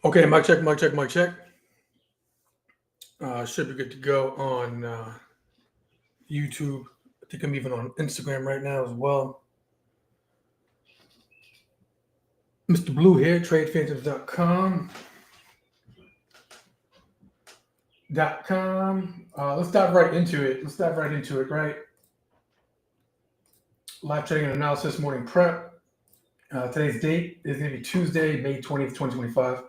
Okay, mic check, mic check, mic check. Should be good to go on YouTube. I think I'm even on Instagram right now as well. Mr. Blue here, TradePhantoms.com. Let's dive right into it. Right? Live trading and analysis, morning prep. Today's date is going to be Tuesday, May 20th, 2025.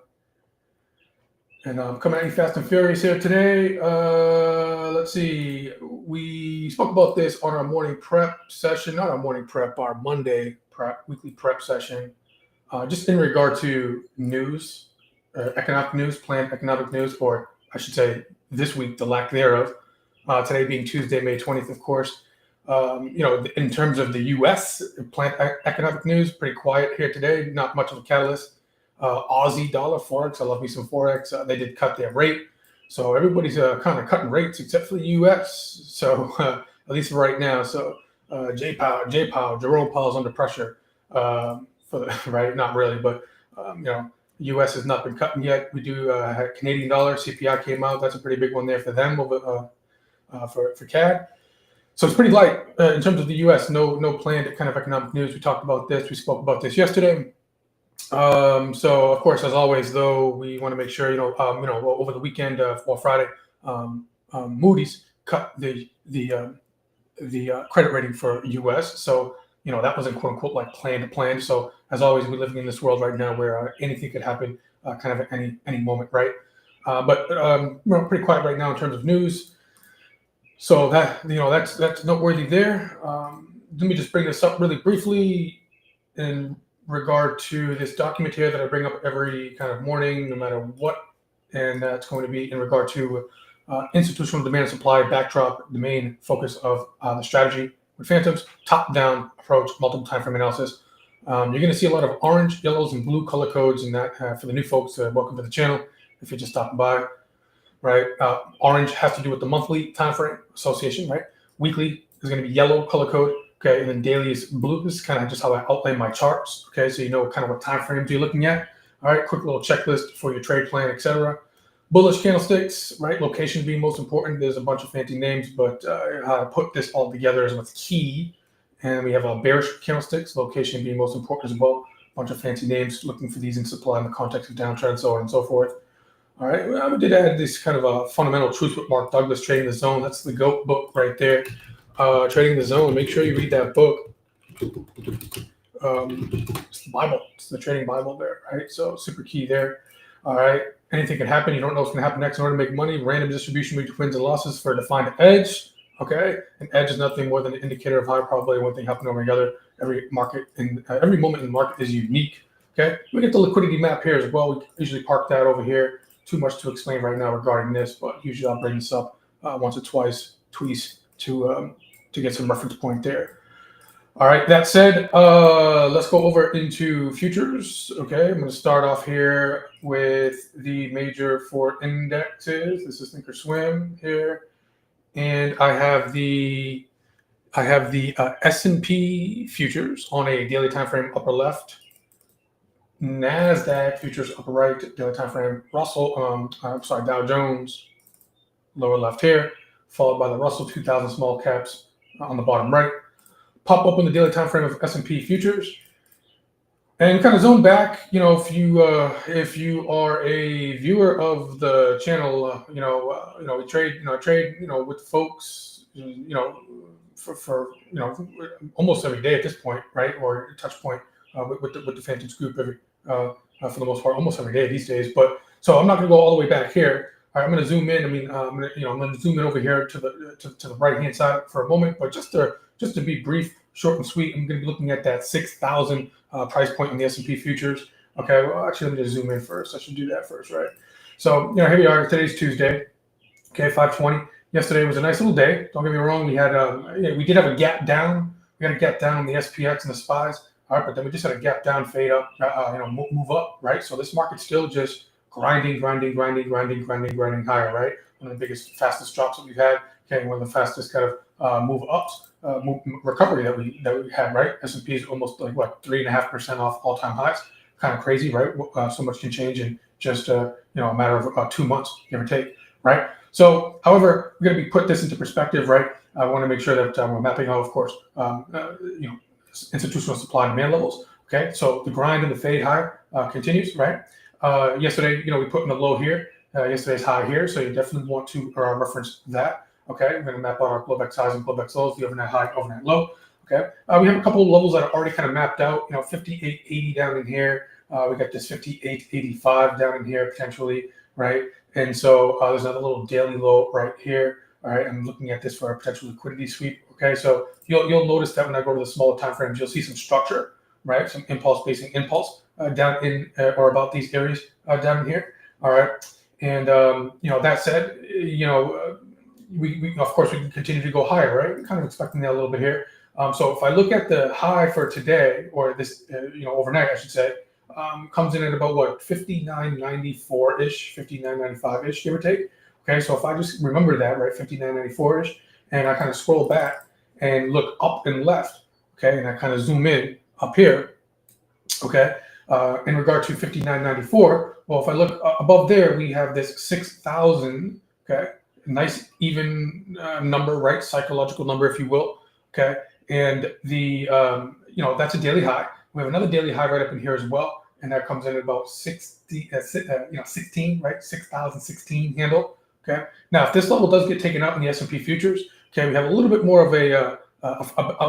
And I'm coming at you fast and furious here today. Let's see. We spoke about this on our morning prep session, not our morning prep, our Monday prep, weekly prep session, just in regard to news, economic news, planned economic news, or I should say this week, the lack thereof. Today being Tuesday, May 20th, of course. In terms of the U.S. planned economic news, pretty quiet here today, not much of a catalyst. Aussie dollar forex. I love me some forex. They did cut their rate, so everybody's kind of cutting rates except for the U.S. So at least for right now. So J Powell, Jerome Powell's under pressure for the right. Not really, but U.S. has not been cutting yet. We do have Canadian dollar CPI came out. That's a pretty big one there for them for CAD. So it's pretty light in terms of the U.S. No planned kind of economic news. We talked about this. We spoke about this yesterday. So of course, as always, though, we want to make sure over the weekend or Friday, Moody's cut the credit rating for U.S. So that wasn't quote unquote like planned. So as always, we're living in this world right now where anything could happen, kind of at any moment, right? But we're pretty quiet right now in terms of news. So that's noteworthy there. Let me just bring this up really briefly in regard to this document here that I bring up every kind of morning, no matter what, and that's going to be in regard to institutional demand and supply backdrop, the main focus of the strategy with Phantoms, top-down approach, multiple time frame analysis. You're going to see a lot of orange, yellows, and blue color codes in that for the new folks. Welcome to the channel if you're just stopping by. Right, orange has to do with the monthly time frame association. Right, weekly is going to be yellow color code. Okay, and then daily is blue. This is kind of just how I outline my charts. Okay, so you know kind of what time frames you're looking at. All right, quick little checklist for your trade plan, etc. Bullish candlesticks, right? Location being most important. There's a bunch of fancy names, but how to put this all together is what's key. And we have bearish candlesticks, location being most important as well. A bunch of fancy names, looking for these in supply in the context of downtrend, so on and so forth. All right, well, I did add this kind of a fundamental truth with Mark Douglas, Trading the Zone. That's the GOAT book right there. Trading the Zone. Make sure you read that book. It's the Bible. It's the trading Bible there, right? So super key there. All right, anything can happen. You don't know what's going to happen next. In order to make money, random distribution between wins and losses for a defined edge. Okay, an edge is nothing more than an indicator of high probability one thing happening over the other. Every moment in the market is unique. Okay, we get the liquidity map here as well. We usually park that over here. Too much to explain right now regarding this, but usually I'll bring this up once or twice to get some reference point there. All right, that said, let's go over into futures. Okay, I'm going to start off here with the major four indexes. This is Thinkorswim here, and I have the S&P futures on a daily time frame upper left. NASDAQ futures upper right, daily time frame. Dow Jones lower left here, followed by the Russell 2000 small caps on the bottom right. Pop up in the daily time frame of S&P futures, and kind of zone back. If you are a viewer of the channel, we trade. I trade. With folks. For almost every day at this point, right? Or touch point with the Phantoms group for the most part, almost every day these days. But so I'm not going to go all the way back here. All right, I'm going to zoom in. I'm going to zoom in over here to the right hand side for a moment. But just to be brief, short and sweet, I'm going to be looking at that 6,000 price point in the S&P futures. Okay, well, actually, let me just zoom in first. I should do that first, right? So here we are. Today's Tuesday. Okay, 5:20. Yesterday was a nice little day. Don't get me wrong. We had we did have a gap down. We had a gap down on the SPX and the SPYs. All right, but then we just had a gap down, fade up, move up, right? So this market's still just grinding higher, right? One of the biggest, fastest drops that we've had. Okay, one of the fastest kind of move ups, recovery that we had, right? S&P is almost like 3.5% off all-time highs. Kind of crazy, right? So much can change in just a matter of about 2 months, give or take, right? So, however, we're going to be put this into perspective, right? I want to make sure that we're mapping out, of course, institutional supply and demand levels. Okay, so the grind and the fade high continues, right? Yesterday, we put in a low here. Yesterday's high here, so you definitely want to reference that. Okay, we're going to map out our Globex highs and Globex lows, the overnight high, overnight low. Okay, we have a couple of levels that are already kind of mapped out. 58.80 down in here. We got this 58.85 down in here potentially, right? And so there's another little daily low right here. All right, I'm looking at this for a potential liquidity sweep. Okay, so you'll notice that when I go to the smaller time frames, you'll see some structure, right? Some impulse basing impulse down in or about these areas down in here. All right, and that said, we of course we can continue to go higher, right? We're kind of expecting that a little bit here. So if I look at the high for today, or this, overnight, I should say, comes in at about what 59.94 ish, 59.95 ish, give or take. Okay, so if I just remember that, right, 59.94 ish, and I kind of scroll back and look up and left, okay, and I kind of zoom in up here, okay, in regard to 59.94. Well, if I look above there, we have this 6,000, okay, nice even number, right, psychological number, if you will, okay, and the that's a daily high. We have another daily high right up in here as well, and that comes in at about 16, right, 6,016 handle. Okay. Now, if this level does get taken out in the S&P futures, okay, we have a little bit more of I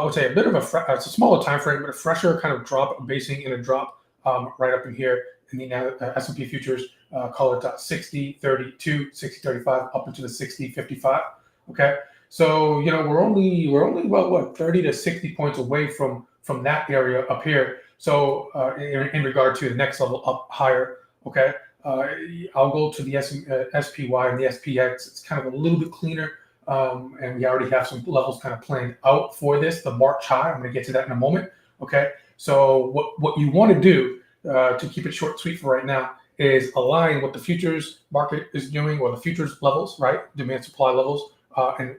would say a bit of it's a smaller time frame, but a fresher kind of drop, basing in a drop right up in here in the S&P futures. Call it 60.32, 60.35 up into the 60.55. Okay. So we're only about what 30 to 60 points away from that area up here. So in regard to the next level up higher, okay, I'll go to the SPY and the SPX. It's kind of a little bit cleaner, and we already have some levels kind of planned out for this. The March high, I'm going to get to that in a moment. Okay, so what you want to do to keep it short and sweet for right now is align what the futures market is doing, or the futures levels, right, demand supply levels, and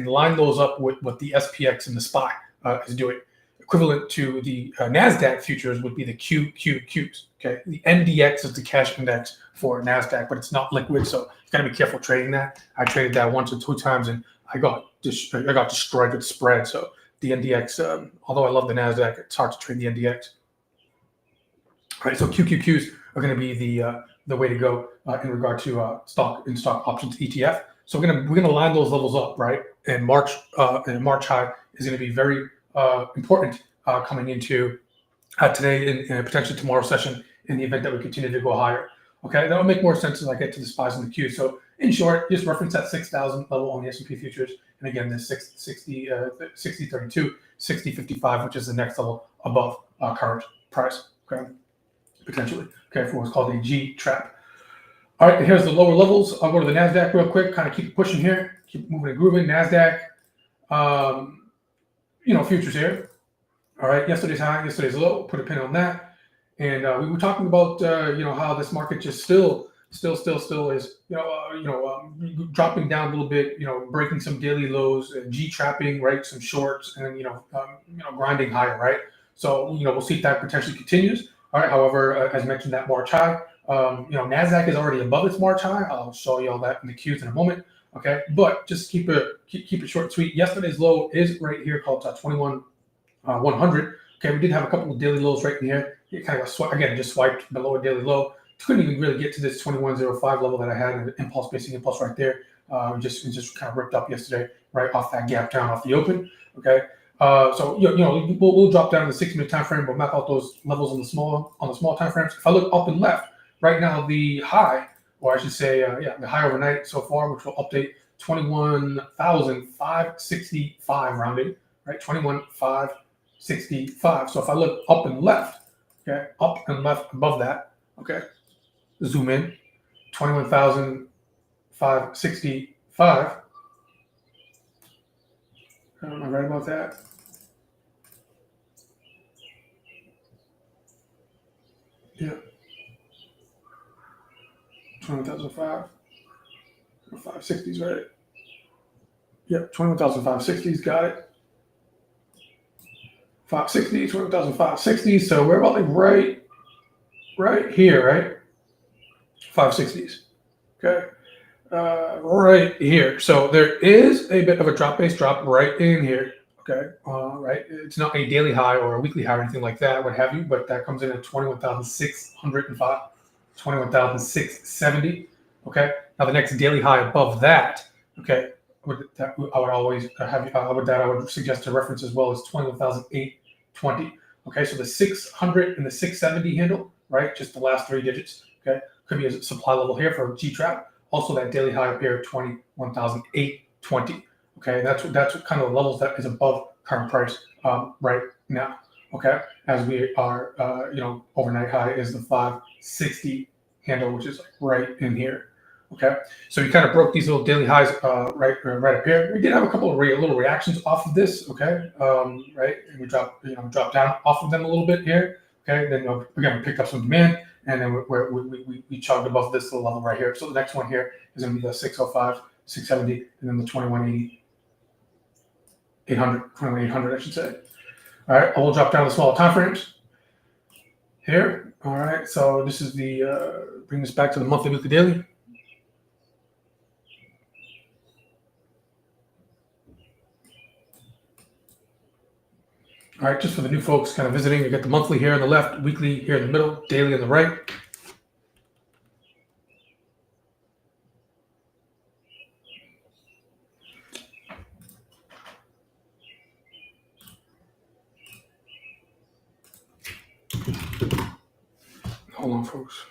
line those up with what the SPX and the SPY is doing. Equivalent to the NASDAQ futures would be the QQQs. Okay, the NDX is the cash index for NASDAQ, but it's not liquid, so you got to be careful trading that. I traded that once or two times, and I got destroyed with spread. So the NDX, although I love the NASDAQ, it's hard to trade the NDX. All right, so QQQs are going to be the way to go in regard to stock options ETF. So we're gonna line those levels up, right? And March high is going to be very important coming into today and potentially tomorrow's session in the event that we continue to go higher. Okay, that'll make more sense as I get to the SPYs and the Qs. So in short, just reference that 6,000 level on the S&P futures, and again, the 60.32, 60.55, which is the next level above current price. Okay, potentially. Okay, for what's called a G trap. All right, here's the lower levels. I'll go to the NASDAQ real quick, kind of keep pushing here, keep moving and grooving. NASDAQ, futures here. All right, yesterday's high, yesterday's low, put a pin on that. And we were talking about, how this market just still is, dropping down a little bit, breaking some daily lows, G-trapping, right, some shorts, and grinding higher, right? So, we'll see if that potentially continues. All right, however, as mentioned, that March high, NASDAQ is already above its March high. I'll show you all that in the Qs in a moment. Okay, but just keep it short and sweet. Yesterday's low is right here, called 21,100. Okay, we did have a couple of daily lows right in here. It kind of just swiped below a daily low. Couldn't even really get to this 2105 level that I had, an impulse right there. It just kind of ripped up yesterday, right off that gap down off the open. Okay, so we'll drop down to the 6-minute time frame. We'll map out those levels on the small time frames. If I look up and left, right now the high, or I should say, the high overnight so far, which will update 21,565 rounded, right? 21,565. So if I look up and left, okay, up and left above that, okay, zoom in, 21,565. Am I right about that? Yeah. 21,500. 560s, right? Yep, 21,560s, got it. 560, 21,560. So we're about like right here, right? 560s. Okay. Right here. So there is a bit of a drop-based drop right in here. Okay. Right. It's not a daily high or a weekly high or anything like that, what have you, but that comes in at 21,605, 21,670. Okay. Now the next daily high above that, okay, I would always have I would suggest a reference as well as 21,820. Okay. So the 600 and the 670 handle, right? Just the last three digits. Okay. Could be a supply level here for G trap. Also, that daily high up here, 21,820. Okay, that's what kind of the levels that is above current price right now. Okay, as we are, overnight high is the 560 handle, which is like right in here. Okay, so we kind of broke these little daily highs right up here. We did have a couple of little reactions off of this. Okay, right, and we dropped down off of them a little bit here. Okay, then again we picked up some demand. And then we chugged above this little level right here. So the next one here is going to be the 605, 670, and then the 2180, 800, 21,800, I should say. All right, I will drop down the smaller time frames here. All right, so this is the bring this back to the monthly, weekly, daily. All right, just for the new folks kind of visiting, you get the monthly here on the left, weekly here in the middle, daily on the right. Hold on, folks.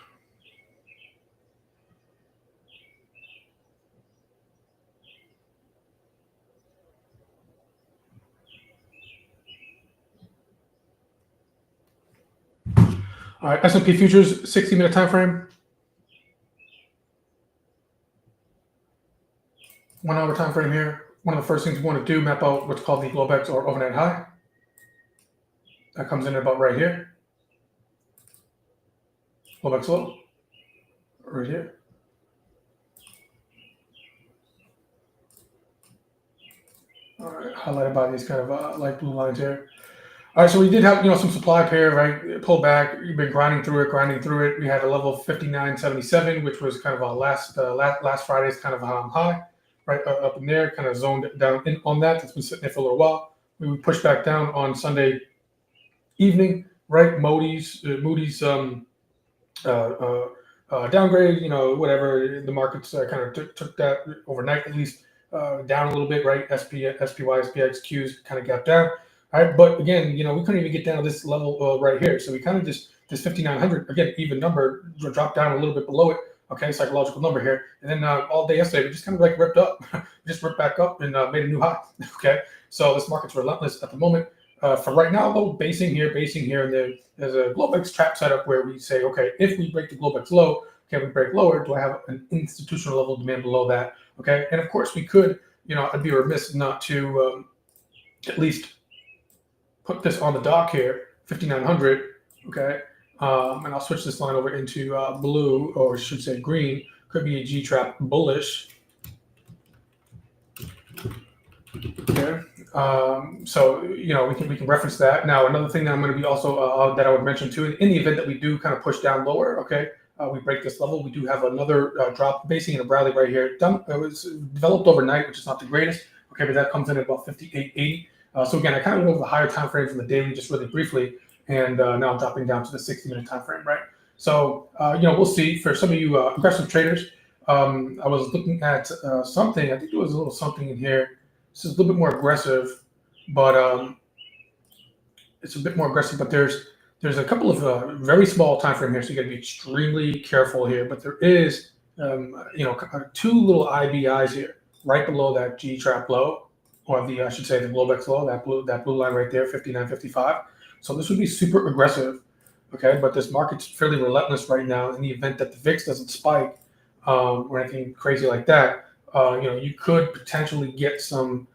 All right, S&P futures, 60-minute time frame. 1 hour time frame here. One of the first things we want to do, map out what's called the Globex or overnight high. That comes in about right here. Globex low, right here. All right, highlighted by these kind of light blue lines here. All right, so we did have some supply pair, right? Pull back. We've been grinding through it. We had a level of 59.77, which was kind of our last Friday's kind of high, right up in there. Kind of zoned down in on that. It's been sitting there for a little while. We pushed back down on Sunday evening, right? Moody's downgrade, whatever. The markets kind of took that overnight, at least down a little bit, right? SPY, SPX, Qs kind of gapped down. All right, but again, we couldn't even get down to this level right here. So we kind of just, this 5,900, again, even number, dropped down a little bit below it. Okay, psychological number here. And then all day yesterday, we just kind of like ripped up, just ripped back up and made a new high. Okay, so this market's relentless at the moment. For right now, though, basing here, and there's a Globex trap setup where we say, okay, if we break the Globex low, can we break lower? Do I have an institutional level demand below that? Okay, and of course we could, I'd be remiss not to at least put this on the dock here, 5,900. Okay, and I'll switch this line over into blue, or I should say green. Could be a G trap bullish. Okay, so we can reference that. Now another thing that I'm going to be also that I would mention too, in the event that we do kind of push down lower, okay, we break this level, we do have another drop basing in a rally right here. It was developed overnight, which is not the greatest. Okay, but that comes in at about 58.80. So again, I kind of went over the higher time frame from the daily just really briefly, and now I'm dropping down to the 60-minute time frame, right? So we'll see. For some of you aggressive traders, I was looking at something. I think there was a little something in here. This is a little bit more aggressive, but it's a bit more aggressive. But there's a couple of very small time frame here, so you got to be extremely careful here. But there is two little IBIs here, right below that G trap low, or I should say the Globex low, that blue line right there, 59.55. So this would be super aggressive, okay? But this market's fairly relentless right now. In the event that the VIX doesn't spike or anything crazy like that, you could potentially get some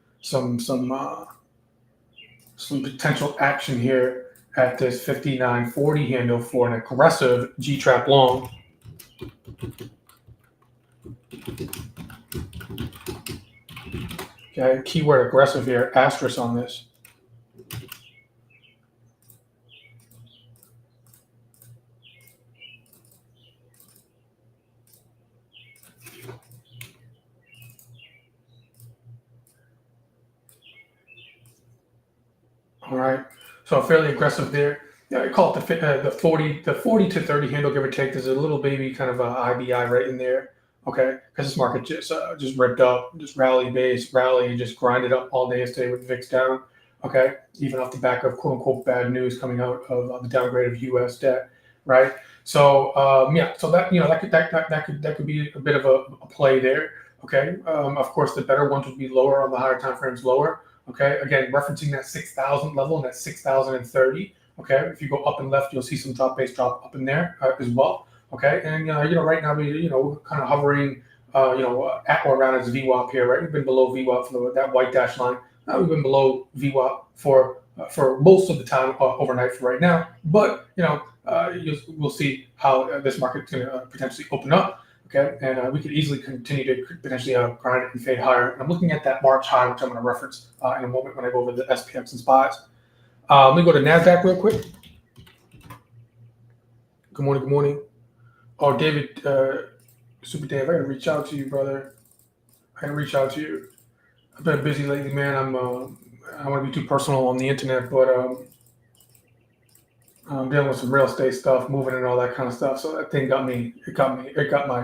potential action here at this 59.40 handle for an aggressive G trap long. Okay, keyword aggressive here, asterisk on this. right? So fairly aggressive there. Yeah, I call it the 40 to 30 handle, give or take. There's a little baby kind of a IBI right in there, okay? Because this market just ripped up, just rally, just grinded up all day yesterday with VIX down, okay? Even off the back of quote unquote bad news coming out of the downgrade of U.S. debt, right? So yeah, so that that could be a bit of a play there, okay? Of course, the better ones would be lower on the higher time frames, lower. Okay, again, referencing that 6,000 level and that 6,030. Okay, if you go up and left, you'll see some top base drop up in there as well. Okay, and right now we kind of hovering at or around as VWAP here. Right, we've been below VWAP for that white dash line. We've been below VWAP for most of the time overnight for right now. But we'll see how this market's going to potentially open up. Okay, and we could easily continue to potentially grind it and fade higher. And I'm looking at that March high, which I'm going to reference in a moment when I go over the SPX and SPYs. Let me go to NASDAQ real quick. Good morning, good morning. Oh, David, Super Dave, I got to reach out to you, brother. I got to reach out to you. I've been busy lately, man. I don't want to be too personal on the internet, but I'm dealing with some real estate stuff, moving and all that kind of stuff. So that thing got my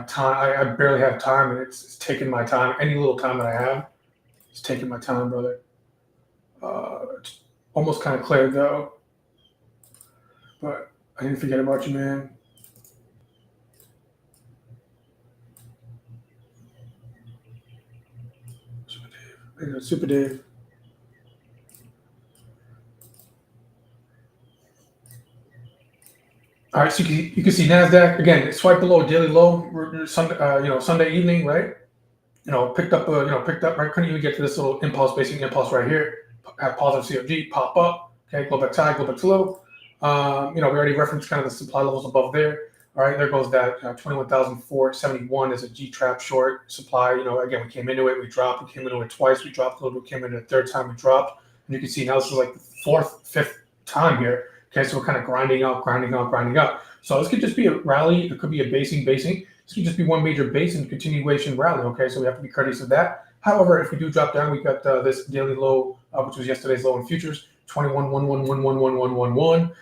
time. I barely have time, and it's taking my time. Any little time that I have, it's taking my time, brother. It's almost kind of cleared though, but I didn't forget about you, man. Super Dave. All right, so you can see Nasdaq again. It swiped below daily low, Sunday evening, right? Picked up right. Couldn't even get to this little basic impulse right here. Have positive CFG pop up. Okay, go back to high, go back to low. We already referenced kind of the supply levels above there. All right, there goes that 21,471 is a G trap short supply. Again, we came into it, we dropped. We came into it twice, we dropped a little bit. Came into it a third time, we dropped. And you can see now this is like the fifth time here. Okay, so we're kind of grinding up. So this could just be a rally. It could be a basing. This could just be one major base and continuation rally. Okay, so we have to be courteous of that. However, if we do drop down, we got this daily low, which was yesterday's low in futures, 21,111,111,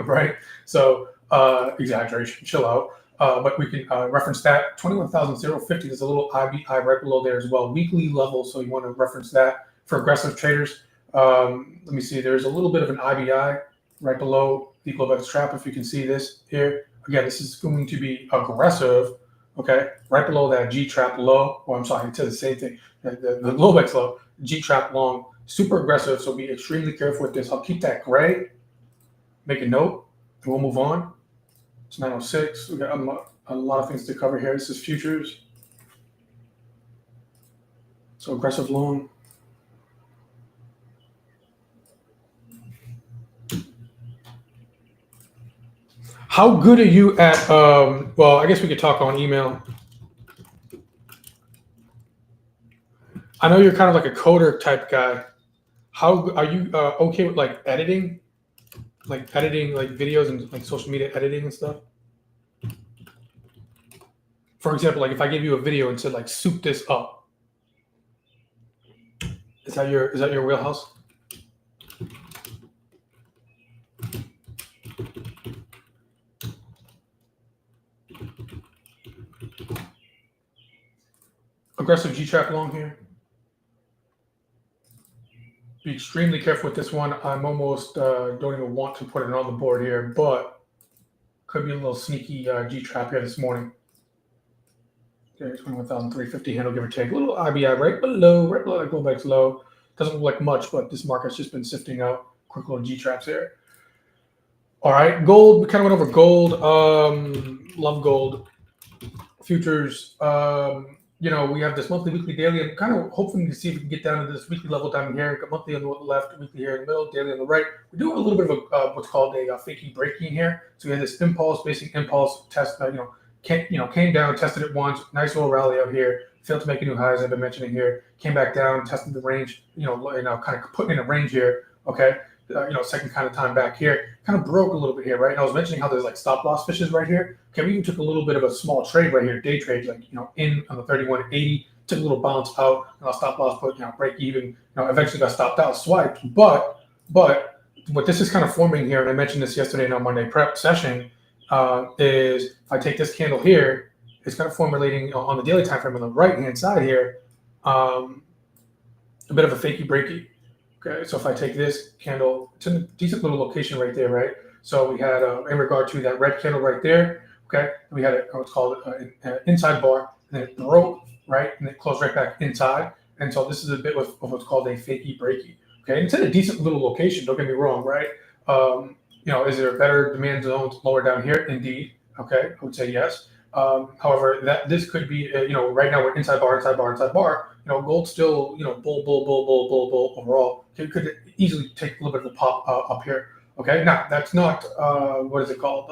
right? So exaggeration, chill out. But we can reference that 21,050. There's a little IBI right below there as well, weekly level. So you want to reference that for aggressive traders. Let me see. There's a little bit of an IBI right below the Globex trap. If you can see this here, again, this is going to be aggressive. Okay, right below that G trap low. Or I'm sorry, it says the same thing. The Globex low, G trap long, super aggressive. So be extremely careful with this. I'll keep that gray. Make a note, and we'll move on. It's 9:06. We got a lot of things to cover here. This is futures. So aggressive long. How good are you at, well, I guess we could talk on email. I know you're kind of like a coder type guy. How are you okay with like editing like videos and like social media editing and stuff? For example, like if I gave you a video and said like soup this up, is that your wheelhouse? Aggressive G-trap long here. Be extremely careful with this one. I'm almost don't even want to put it on the board here, but could be a little sneaky G-trap here this morning. Okay, 21,350 handle, give or take. A little IBI right below that Globex low. Doesn't look like much, but this market's just been sifting out quick little G-traps there. All right, gold. We kind of went over gold. Love gold. Futures. We have this monthly, weekly, daily. I'm kind of hoping to see if we can get down to this weekly level down here. Got monthly on the left, weekly here in the middle, daily on the right. We do a little bit of a what's called a faking breaking here. So we had this basic impulse test. Came down, tested it once. Nice little rally out here. Failed to make a new high, as I've been mentioning here. Came back down, tested the range. Kind of putting in a range here. Okay. Second kind of time back here, kind of broke a little bit here, right? And I was mentioning how there's like stop loss fishes right here. Okay, we even took a little bit of a small trade right here, day trade, like in on the 31.80, took a little bounce out, and I'll stop loss put break even. Eventually got stopped out, swiped, but what this is kind of forming here, and I mentioned this yesterday in our Monday prep session, is if I take this candle here, it's kind of formulating on the daily time frame on the right hand side here, a bit of a fakey breaky. Okay, so if I take this candle, it's in a decent little location right there, right? So we had in regard to that red candle right there. Okay, we had what's called an inside bar, and then it broke, right, and it closed right back inside. And so this is a bit of what's called a fakey breaky. Okay, and it's in a decent little location. Don't get me wrong, right? Is there better demand zones lower down here? Indeed. Okay, I would say yes. However, that this could be, right now we're inside bar, inside bar, inside bar. Gold still, bull overall. It could easily take a little bit of a pop up here. Okay, now that's not what is it called?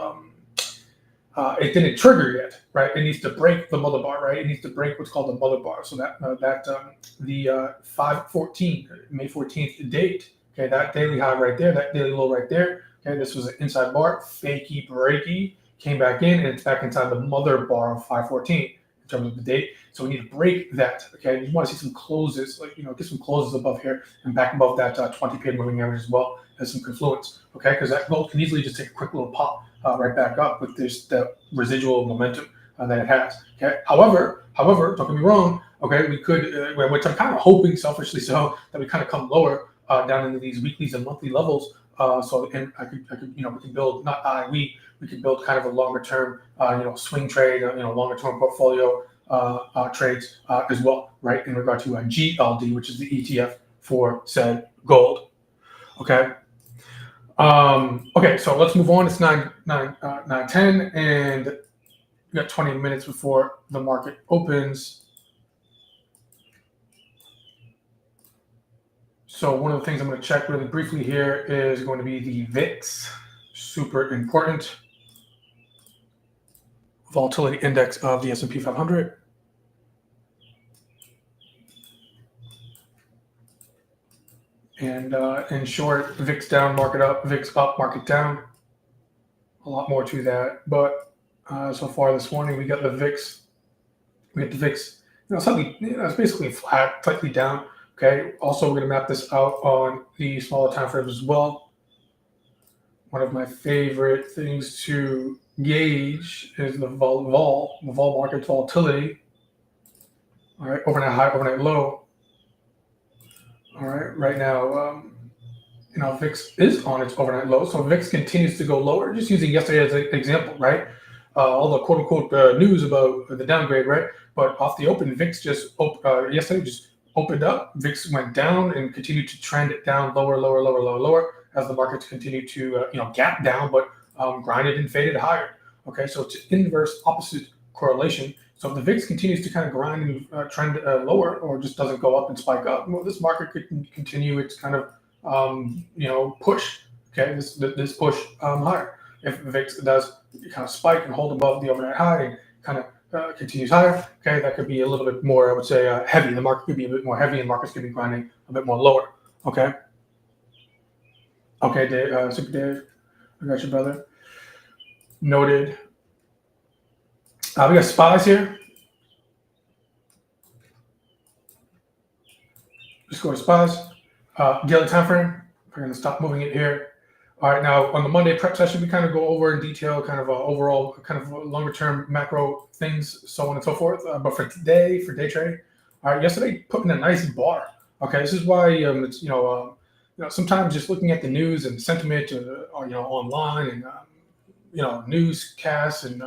It didn't trigger yet, right? It needs to break the mother bar, right? It needs to break what's called the mother bar. So the 5/14, May 14th date. Okay, that daily high right there, that daily low right there. Okay, this was an inside bar, fakey breaky, came back in, and it's back inside the mother bar of 5/14 in terms of the date. So we need to break that. Okay, you want to see some closes, get some closes above here and back above that 20-period moving average as well as some confluence. Okay, because that gold can easily just take a quick little pop right back up with the residual momentum that it has. Okay, however, don't get me wrong. Okay, we could, which I'm kind of hoping, selfishly so, that we kind of come lower down into these weeklies and monthly levels. And I could, we can build, we could build kind of a longer term, swing trade, longer term portfolio trades as well, right? In regard to GLD, which is the ETF for said gold. Okay. Okay, so let's move on. It's 9:10, and we got 20 minutes before the market opens. So one of the things I'm going to check really briefly here is going to be the VIX, super important volatility index of the S&P 500. And in short, VIX down, market up, VIX up, market down. A lot more to that, but so far this morning we got the VIX. Slightly, it's basically flat, slightly down. Okay. Also, we're going to map this out on the smaller time frames as well. One of my favorite things to gauge is the vol market volatility. All right, overnight high, overnight low. All right, right now, VIX is on its overnight low, so VIX continues to go lower. Just using yesterday as an example, right? All the quote unquote news about the downgrade, right? But off the open, VIX yesterday just opened up. VIX went down and continued to trend it down lower as the markets continue to gap down, but grinded and faded higher. Okay, so it's inverse opposite correlation. So if the VIX continues to kind of grind and trend lower, or just doesn't go up and spike up, well, this market could continue its kind of push. Okay, this push higher. If VIX does kind of spike and hold above the overnight high and kind of continues higher, okay, that could be a little bit more, I would say, heavy. The market could be a bit more heavy, and markets could be grinding a bit more lower. Okay. Okay, Dave, Super Dave, I got you, brother. Noted. We got SPYs here. Just go to SPYs. Daily time frame. We're going to stop moving it here. All right, now on the Monday prep session, we kind of go over in detail kind of overall kind of longer term macro things, so on and so forth. But for today, for day trading, all right, yesterday put in a nice bar. Okay, this is why it's sometimes just looking at the news and sentiment, online and newscasts and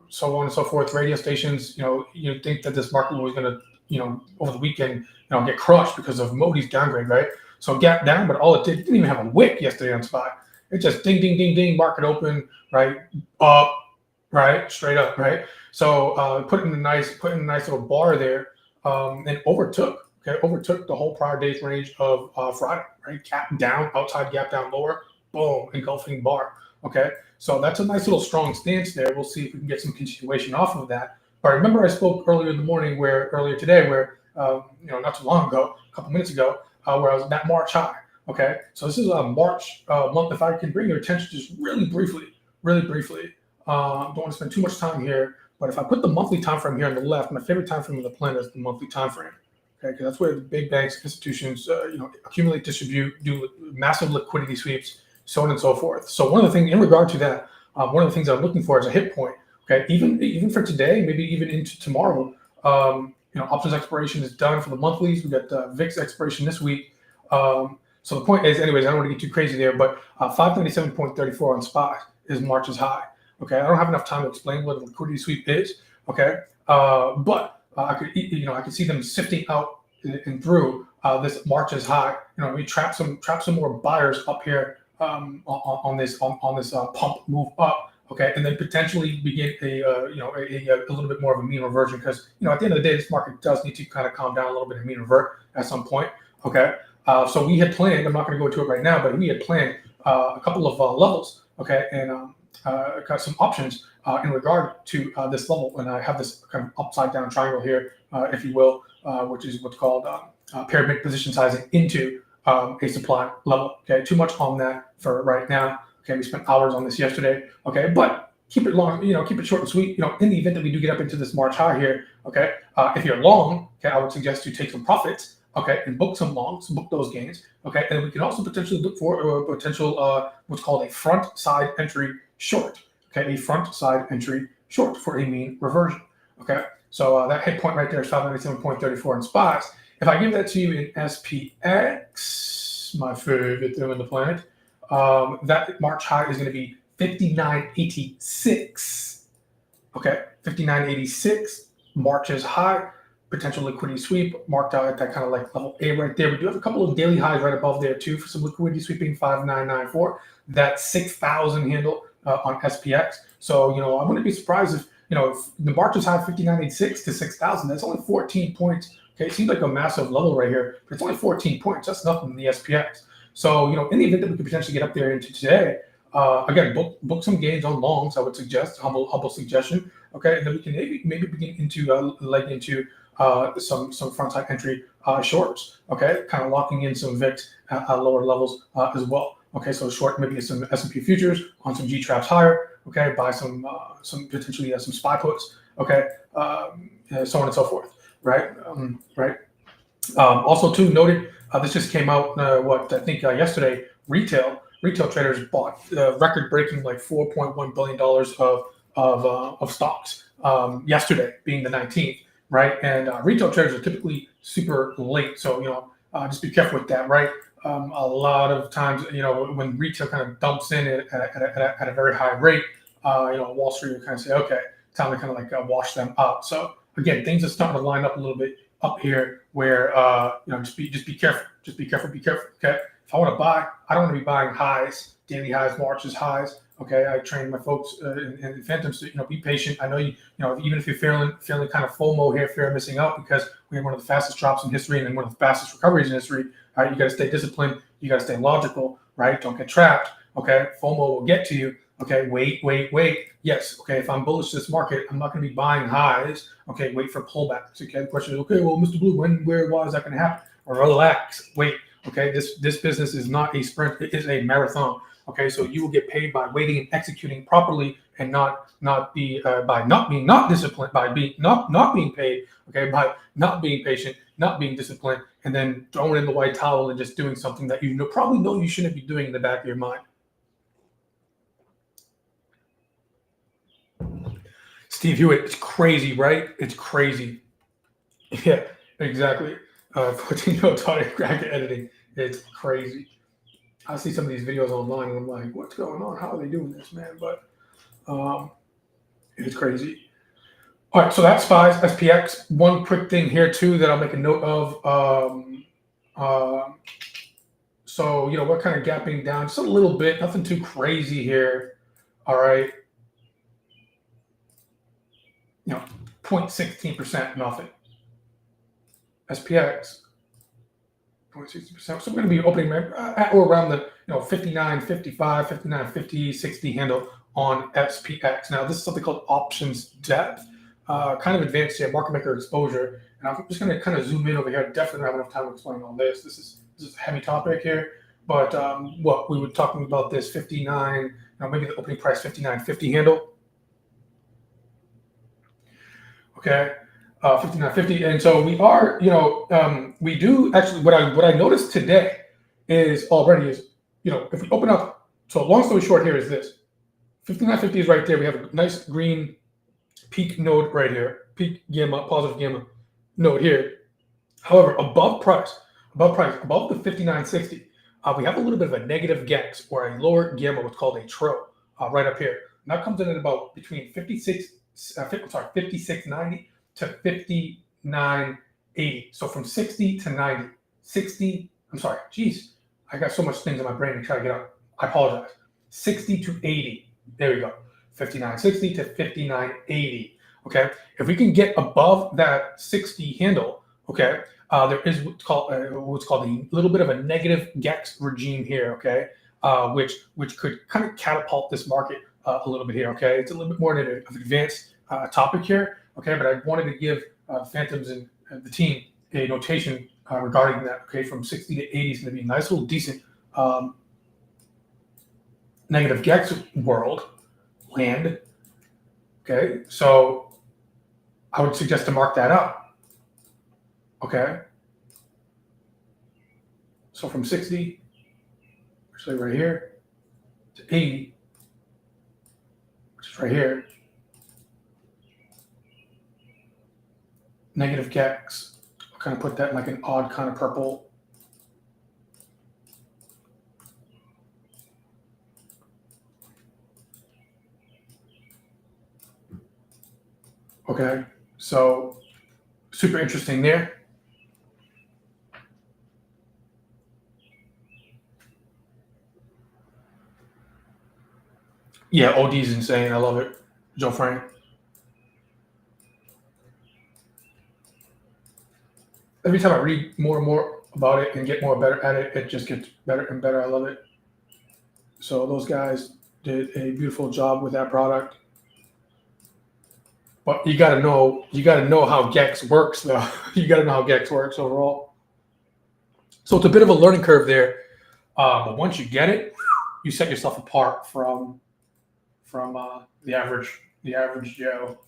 so on and so forth, radio stations. You think that this market was going to over the weekend get crushed because of Modi's downgrade, right? So gap down, but all it didn't even have a wick yesterday on SPY. It just ding, ding, ding, ding, market open, right? Up, right? Straight up, right? So put in a nice little bar there, and overtook the whole prior day's range of Friday, right? Gap down, outside gap down lower, boom, engulfing bar. Okay, so that's a nice little strong stance there. We'll see if we can get some continuation off of that. But remember, I spoke earlier today, where not too long ago, a couple minutes ago, where I was at that March high. Okay, so this is a March month. If I can bring your attention just really briefly, don't want to spend too much time here, but if I put the monthly time frame here on the left, my favorite time frame on the planet is the monthly time frame. Okay, because that's where the big banks, institutions, accumulate, distribute, do massive liquidity sweeps, so on and so forth. So one of the things in regard to that, one of the things I'm looking for is a hit point. Okay, even for today, maybe even into tomorrow. Options expiration is done for the monthlies. We got VIX expiration this week. So the point is, anyways, I don't want to get too crazy there, but 597.34 on spot is March's high. Okay, I don't have enough time to explain what a liquidity sweep is. Okay, but I could see them sifting out and through this March's high. We trap some more buyers up here on this pump move up. Okay, and then potentially begin a little bit more of a mean reversion, because at the end of the day, this market does need to kind of calm down a little bit and mean revert at some point. Okay, so we had planned. I'm not going to go into it right now, but we had planned a couple of levels. Okay, and got some options in regard to this level, and I have this kind of upside down triangle here, if you will, which is what's called pyramid position sizing into a supply level. Okay, too much on that for right now. Okay, we spent hours on this yesterday. Okay, but keep it long, keep it short and sweet. In the event that we do get up into this March high here, okay, if you're long, okay, I would suggest you take some profits, okay, and book some longs, book those gains, okay, and we can also potentially look for a potential what's called a front side entry short, okay, a front side entry short for a mean reversion, okay. So that hit point right there is 597.34 in spots. If I give that to you in SPX, my favorite thing on the planet, that March high is going to be 59.86. Okay, 59.86. March's high, potential liquidity sweep marked out at that kind of like level A right there. We do have a couple of daily highs right above there too for some liquidity sweeping, 5,994. That 6,000 handle on SPX. So I wouldn't be surprised if if the March's high 59.86 to 6,000. That's only 14 points. Okay, it seems like a massive level right here, but it's only 14 points. That's nothing in the SPX. So, in the event that we could potentially get up there into today, again, book some gains on longs, I would suggest, humble suggestion. Okay, and then we can maybe begin into some front-side entry shorts. Okay, kind of locking in some VIX at lower levels as well. Okay, so short maybe some S&P futures on some G traps higher. Okay, buy some potentially some SPY puts. Okay, so on and so forth. Right, right. Also, too, noted. This just came out, I think yesterday, retail traders bought record-breaking like $4.1 billion of stocks yesterday, being the 19th, right? And retail traders are typically super late. So, just be careful with that, right? A lot of times, when retail kind of dumps in at a very high rate, Wall Street will kind of say, okay, time to kind of like wash them out. So, again, things are starting to line up a little bit up here where just be careful. Just be careful. Okay. If I want to buy, I don't want to be buying highs, daily highs, March's highs. Okay. I train my folks in Phantoms to be patient. I know even if you're feeling kind of FOMO here, fear of missing out, because we had one of the fastest drops in history and one of the fastest recoveries in history. All right, you got to stay disciplined. You got to stay logical. Right. Don't get trapped. Okay. FOMO will get to you. Okay, wait. Yes, okay, if I'm bullish this market, I'm not going to be buying highs. Okay, wait for pullbacks. Okay, the question is, okay, well, Mr. Blue, why is that going to happen? Or relax, wait. Okay, this business is not a sprint; it is a marathon. Okay, so you will get paid by waiting and executing properly, and not being disciplined, by not being paid. Okay, by not being patient, not being disciplined, and then throwing in the white towel and just doing something that probably know you shouldn't be doing in the back of your mind. Steve Hewitt, it's crazy, right? It's crazy. Yeah, exactly. 14-year-old taught graphic editing. It's crazy. I see some of these videos online and I'm like, what's going on? How are they doing this, man? But it's crazy. All right, so that's SPYs, SPX. One quick thing here too that I'll make a note of. So we're kind of gapping down just a little bit, nothing too crazy here. All right. 0.16%, nothing. SPX, 0.60%. So we're going to be opening at or around the 59.55, 59.50, 60 handle on SPX. Now this is something called options depth, kind of advanced here, market maker exposure. And I'm just going to kind of zoom in over here. Definitely don't have enough time to explain all this. This is a heavy topic here. But what we were talking about this 59, maybe the opening price 59.50 handle. Okay, 59.50, and so we are, we do actually. What I noticed today is if we open up So long story short here is this. 5950 is right there. We have a nice green peak node right here, peak gamma, positive gamma node here. However, above the 5960, we have a little bit of a negative GEX or a lower gamma, what's called a TRO, right up here. And that comes in at about between 5690 to 5980. So from 60 to 90, 60. I'm sorry, geez, I got so much things in my brain to try to get out. I apologize. 60 to 80. There we go. 5960 to 5980. Okay, if we can get above that 60 handle, okay, there is what's called a little bit of a negative GEX regime here, okay, which could kind of catapult this market a little bit here, okay. It's a little bit more of an advanced topic here, okay, but I wanted to give Phantoms and the team a notation regarding that, okay. From 60 to 80 is going to be a nice little decent negative GEX land, okay. So I would suggest to mark that up, okay. So from 60, actually right here, to 80, which is right here, negative GEX. I'll kind of put that in like an odd kind of purple. Okay, so super interesting there. Yeah, OD is insane. I love it. Joe Frank. Every time I read more and more about it and get more better at it, it just gets better and better. I love it. So those guys did a beautiful job with that product. But you gotta know how GEX works though. You gotta know how GEX works overall. So it's a bit of a learning curve there. But once you get it, you set yourself apart from the average Joe,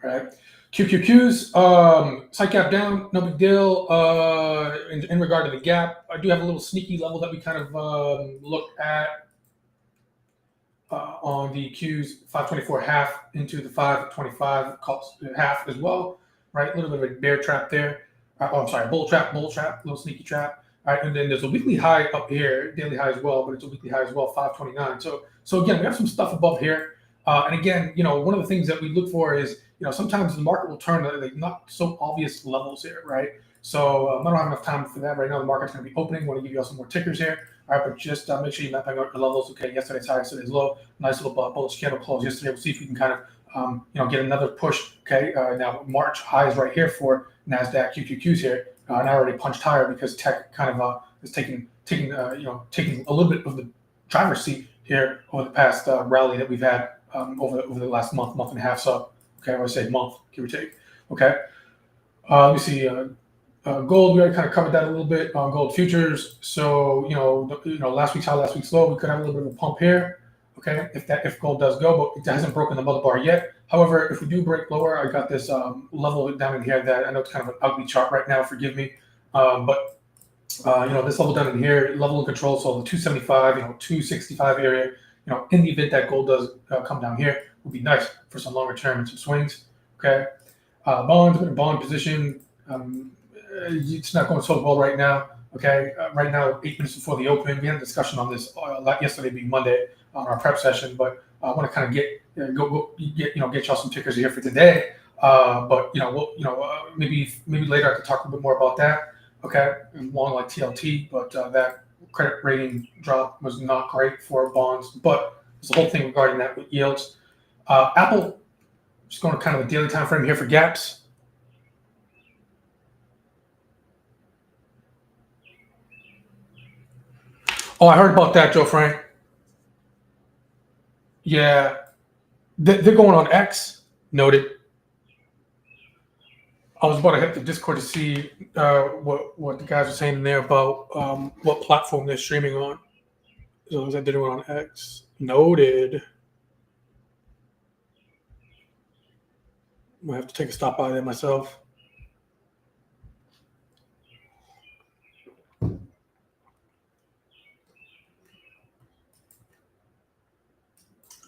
right? QQQs, side gap down, no big deal. In regard to the gap, I do have a little sneaky level that we kind of look at on the Qs, 524 half into the 525 half as well, right? A little bit of a bear trap there. I'm sorry, bull trap, little sneaky trap. All right, and then there's a weekly high up here, daily high as well, but it's a weekly high as well, 529. So again, we have some stuff above here. And again, one of the things that we look for is, sometimes the market will turn like not so obvious levels here, right? So I don't have enough time for that right now. The market's going to be opening. I want to give you all some more tickers here. All right, but just make sure you map out the levels. Okay, yesterday's high, yesterday's low. Nice little bullish candle close yesterday. We'll see if we can kind of, get another push. Okay, now March high is right here for Nasdaq QQQs here. And I already punched higher because tech kind of is taking a little bit of the driver's seat here over the past rally that we've had over the last month and a half. So, okay, I would say month, give or take. Okay, let me see. Gold, we already kind of covered that a little bit on gold futures. So, last week's high, last week's low, we could have a little bit of a pump here. Okay, if gold does go, but it hasn't broken the mother bar yet. However, if we do break lower, I got this level down in here that I know it's kind of an ugly chart right now. Forgive me, but this level down in here, level of control. So the 275, 265 area. In the event that gold does come down here, would be nice for some longer term and some swings. Okay, bonds, bond position. It's not going so well right now. Okay, right now, 8 minutes before the open, we had a discussion on this yesterday, being Monday, on our prep session. But I want to kind of get y'all some tickers here for today. But maybe later I could talk a little bit more about that. Okay, long like TLT, but that credit rating drop was not great for bonds. But there's a whole thing regarding that with yields. Apple, just going to kind of a daily time frame here for gaps. Oh, I heard about that, Joe Frank. Yeah, they're going on X. Noted. I was about to hit the Discord to see what the guys are saying there about what platform they're streaming on. So they're doing on X. Noted. I have to take a stop by there myself.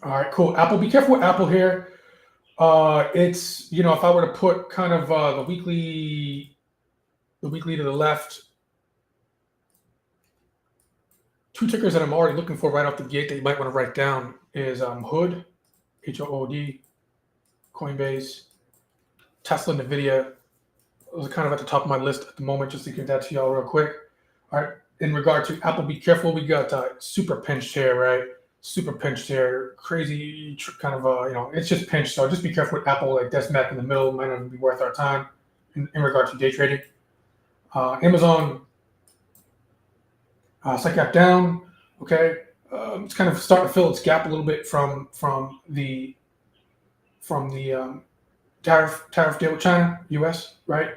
All right, cool. Apple, be careful with Apple here. It's, you know, if I were to put kind of the weekly to the left, two tickers that I'm already looking for right off the gate that you might want to write down is Hood, HOOD, Coinbase, Tesla, Nvidia. Those are kind of at the top of my list at the moment, just to give that to y'all real quick. All right. In regard to Apple, be careful. We got super pinched here, right? Super pinched here. Crazy kind of, you know, it's just pinched. So just be careful with Apple. Like that's smack in the middle. Might not even be worth our time in regard to day trading. Amazon, slight gap down. Okay. It's kind of starting to fill its gap a little bit from the tariff deal with China, U.S., right?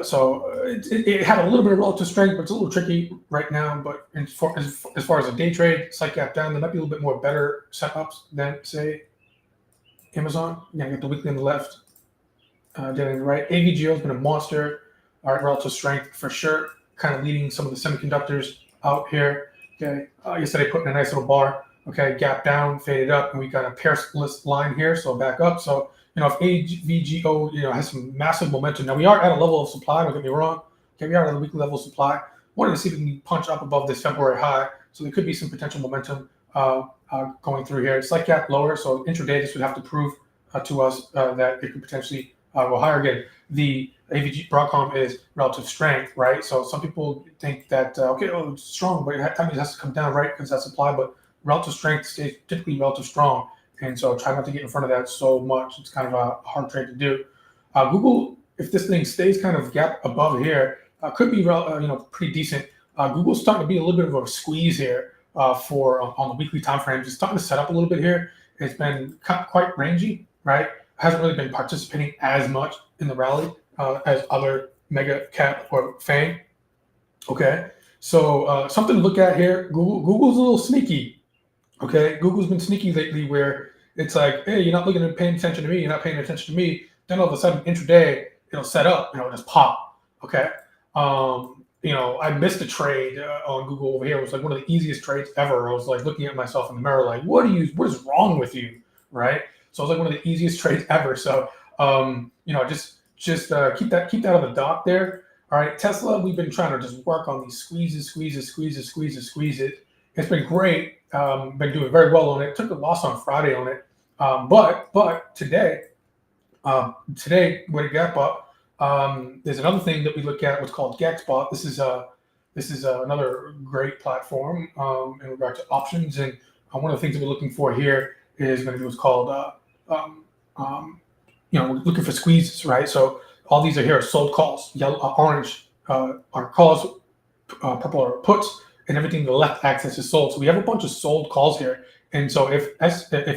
So it had a little bit of relative strength, but it's a little tricky right now. But as far as a day trade, slight gap down, there might be a little bit more better setups than, say, Amazon. You're going to get the weekly on the left, getting the right. AVGO has been a monster. All right, relative strength for sure, kind of leading some of the semiconductors out here. Okay, yesterday put in a nice little bar. Okay, gap down, faded up, and we got a pairless line here, so back up. So, you know, if AVGO, you know, has some massive momentum. Now we are at a level of supply. Don't get me wrong. Okay, we are at a weekly level of supply. Wanted to see if we can punch up above this temporary high. So there could be some potential momentum going through here. It's like gap lower. So intraday, this would have to prove to us that it could potentially go higher again. The AVG Broadcom is relative strength, right? So some people think that okay, oh, it's strong, but that means it has to come down, right? Because that's supply, but relative strength stays typically relative strong. And so try not to get in front of that so much. It's kind of a hard trade to do. Google, if this thing stays kind of gap above here, could be pretty decent. Google's starting to be a little bit of a squeeze here for on the weekly time frames. It's starting to set up a little bit here. It's been quite rangy, right? Hasn't really been participating as much in the rally as other mega cap or FANG. Okay, so something to look at here. Google's a little sneaky. Okay, Google's been sneaky lately where it's like, hey, you're not looking at paying attention to me, you're not paying attention to me. Then all of a sudden, intraday, it'll set up, you know, just pop. Okay, you know, I missed a trade on Google over here. It was like one of the easiest trades ever. I was like looking at myself in the mirror, like, what is wrong with you, right? So it was like one of the easiest trades ever. So, you know, just keep that on the dock there. All right, Tesla, we've been trying to just work on these squeezes. It's been great. Been doing very well on it. Took a loss on Friday on it, but today with a gap up, there's another thing that we look at, what's called GAGSpot. This is another great platform in regard to options, and one of the things that we're looking for here is going to be what's called we're looking for squeezes, right? So all these are here are sold calls. Yellow, orange are calls, purple are puts, and everything to the left axis is sold. So we have a bunch of sold calls here. And so if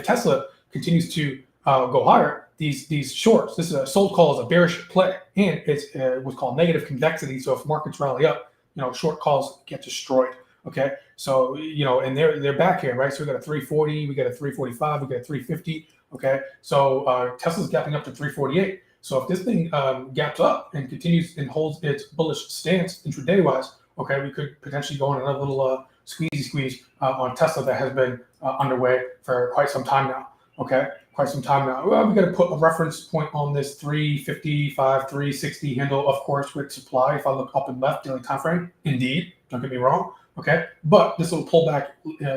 Tesla continues to go higher, these shorts, this is a sold call is a bearish play, and it's what's called negative convexity. So if markets rally up, you know, short calls get destroyed. Okay, so you know, and they're back here, right? So we got a 340, we got a 345, we got a 350. Okay, so Tesla's gapping up to 348. So if this thing gaps up and continues and holds its bullish stance intraday wise, okay, we could potentially go on another little squeeze on Tesla that has been underway for quite some time now. Okay, quite some time now. Well, we got to put a reference point on this 355, 360 handle, of course, with supply. If I look up and left daily time frame, indeed, don't get me wrong. Okay, but this little pullback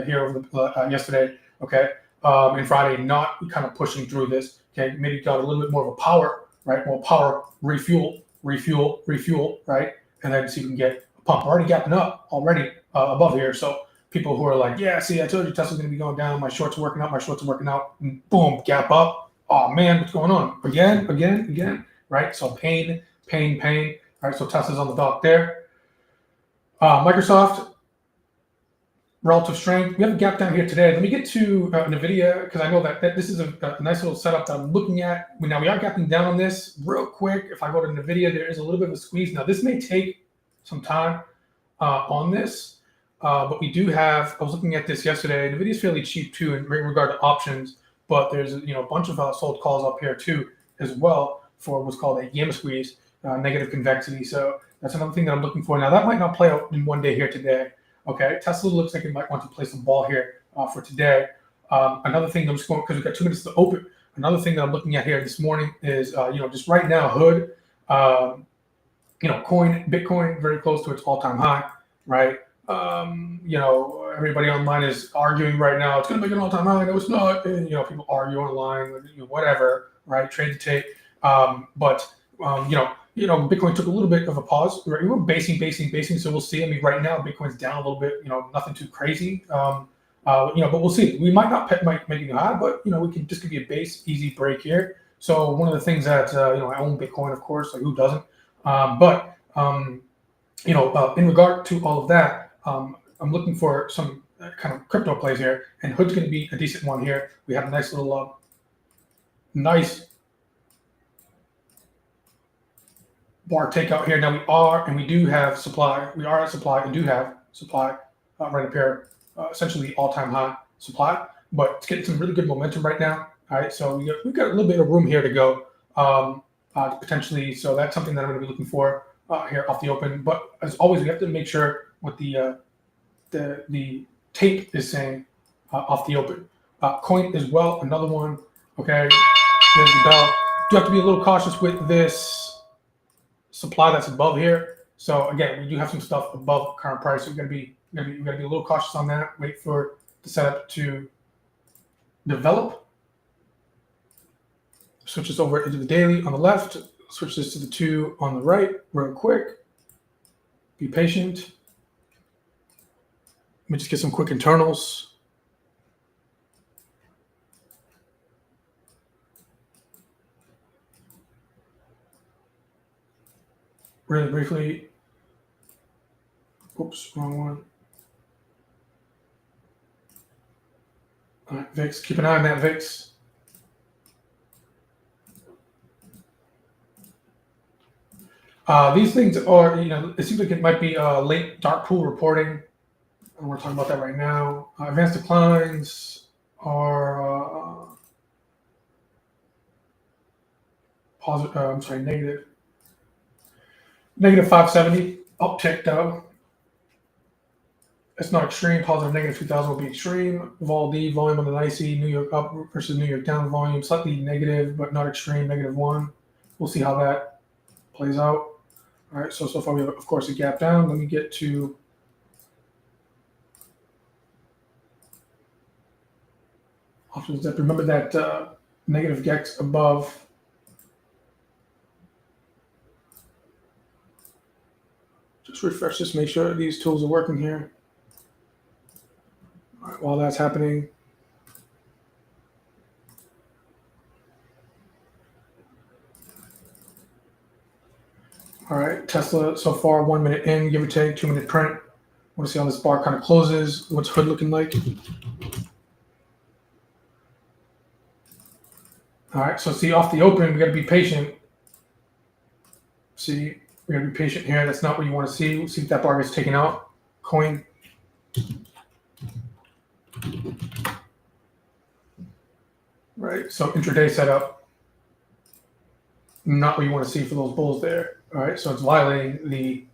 here over yesterday. Okay, and Friday, not kind of pushing through this. Okay, maybe got a little bit more of a power, right? More power, refuel, right? And then see if we can get a pump. We're already gapping up already above here. So people who are like, yeah, see, I told you Tesla's going to be going down. My shorts are working out. And boom, gap up. Oh man, what's going on? Again, right? So pain. All right, so Tesla's on the dock there. Microsoft, relative strength. We have a gap down here today. Let me get to NVIDIA, because I know that this is a nice little setup that I'm looking at. Now we are gapping down on this real quick. If I go to NVIDIA, there is a little bit of a squeeze. Now this may take some time on this, but we do have, I was looking at this yesterday. NVIDIA is fairly cheap too in regard to options, but there's a bunch of sold calls up here too as well for what's called a gamma squeeze, negative convexity. So that's another thing that I'm looking for. Now that might not play out in one day here today. Okay, Tesla looks like it might want to play some ball here for today. Another thing I'm just going because we've got 2 minutes to open. Another thing that I'm looking at here this morning is just right now hood. Um, Bitcoin very close to its all-time high, right? Everybody online is arguing right now. It's going to make an all-time high. No, it's not. And, people argue online, whatever, right? Trade the tape. Bitcoin took a little bit of a pause. Right? We were basing. So we'll see. I mean, right now, Bitcoin's down a little bit. Nothing too crazy. But we'll see. We might not make it high, but we can just give you a base, easy break here. So one of the things that I own Bitcoin, of course. Like who doesn't? In regard to all of that, I'm looking for some kind of crypto plays here, and hood's going to be a decent one here. We have a nice little, nice bar takeout here. Now we do have supply. We are at supply and do have supply right up here, essentially all-time high supply, but it's getting some really good momentum right now. All right, so we've got a little bit of room here to go. Potentially, so that's something that I'm going to be looking for here off the open. But as always, we have to make sure what the tape is saying off the open. Coin as well, another one. Okay, there's the bell. Do have to be a little cautious with this supply that's above here. So again, we do have some stuff above current price. So we're gonna be a little cautious on that. Wait for the setup to develop. Switch this over into the daily on the left. Switch this to the 2 on the right real quick. Be patient. Let me just get some quick internals. Really briefly. Oops, wrong one. All right, VIX. Keep an eye on that VIX. These things are, it seems like it might be late dark pool reporting. And we're talking about that right now. Advanced declines are positive. Negative. Negative 570. Uptick though. It's not extreme. Positive negative 2000 will be extreme. Vol D volume on the NYSE. New York up versus New York down volume. Slightly negative, but not extreme. -1. We'll see how that plays out. All right, so far we have, of course, a gap down. Let me get to options that remember that negative GEX above. Just refresh this, make sure these tools are working here. All right, while that's happening, all right, Tesla so far 1 minute in, give or take, 2 minute print. Want to see how this bar kind of closes. What's hood looking like? All right, so see off the open, we got to be patient. See, we got to be patient here. That's not what you want to see. We'll see if that bar gets taken out. Coin. Right, so intraday setup. Not what you want to see for those bulls there. All right, so it's violating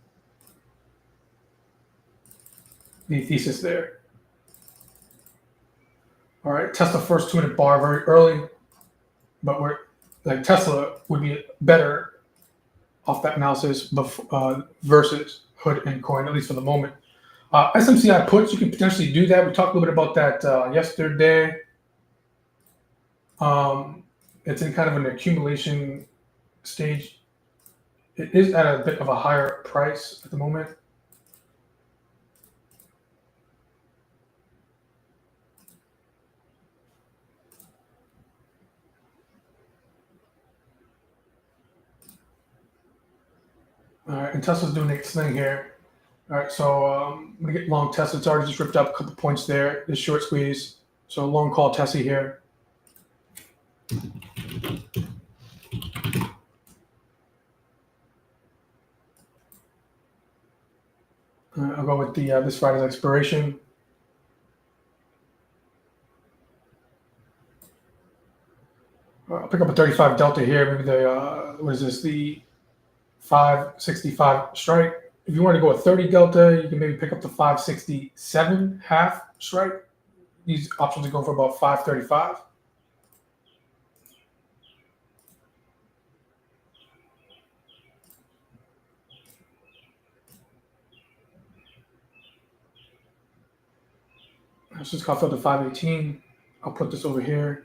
the thesis there. All right, Tesla first 2 minute bar very early, but we're like Tesla would be better off that analysis versus hood and coin, at least for the moment. SMCI puts, you can potentially do that. We talked a little bit about that yesterday. It's in kind of an accumulation stage. It is at a bit of a higher price at the moment. All right, and Tesla's doing its thing here. All right, so I'm going to get long Tesla. It's already just ripped up a couple points there. This short squeeze. So long call Tesla here. I'll go with the this Friday's expiration. I'll pick up a 35 delta here. Maybe the what is this? The 565 strike. If you want to go a 30 delta, you can maybe pick up the 567 half strike. These options are going for about 535. Let's just got filled to 518. I'll put this over here.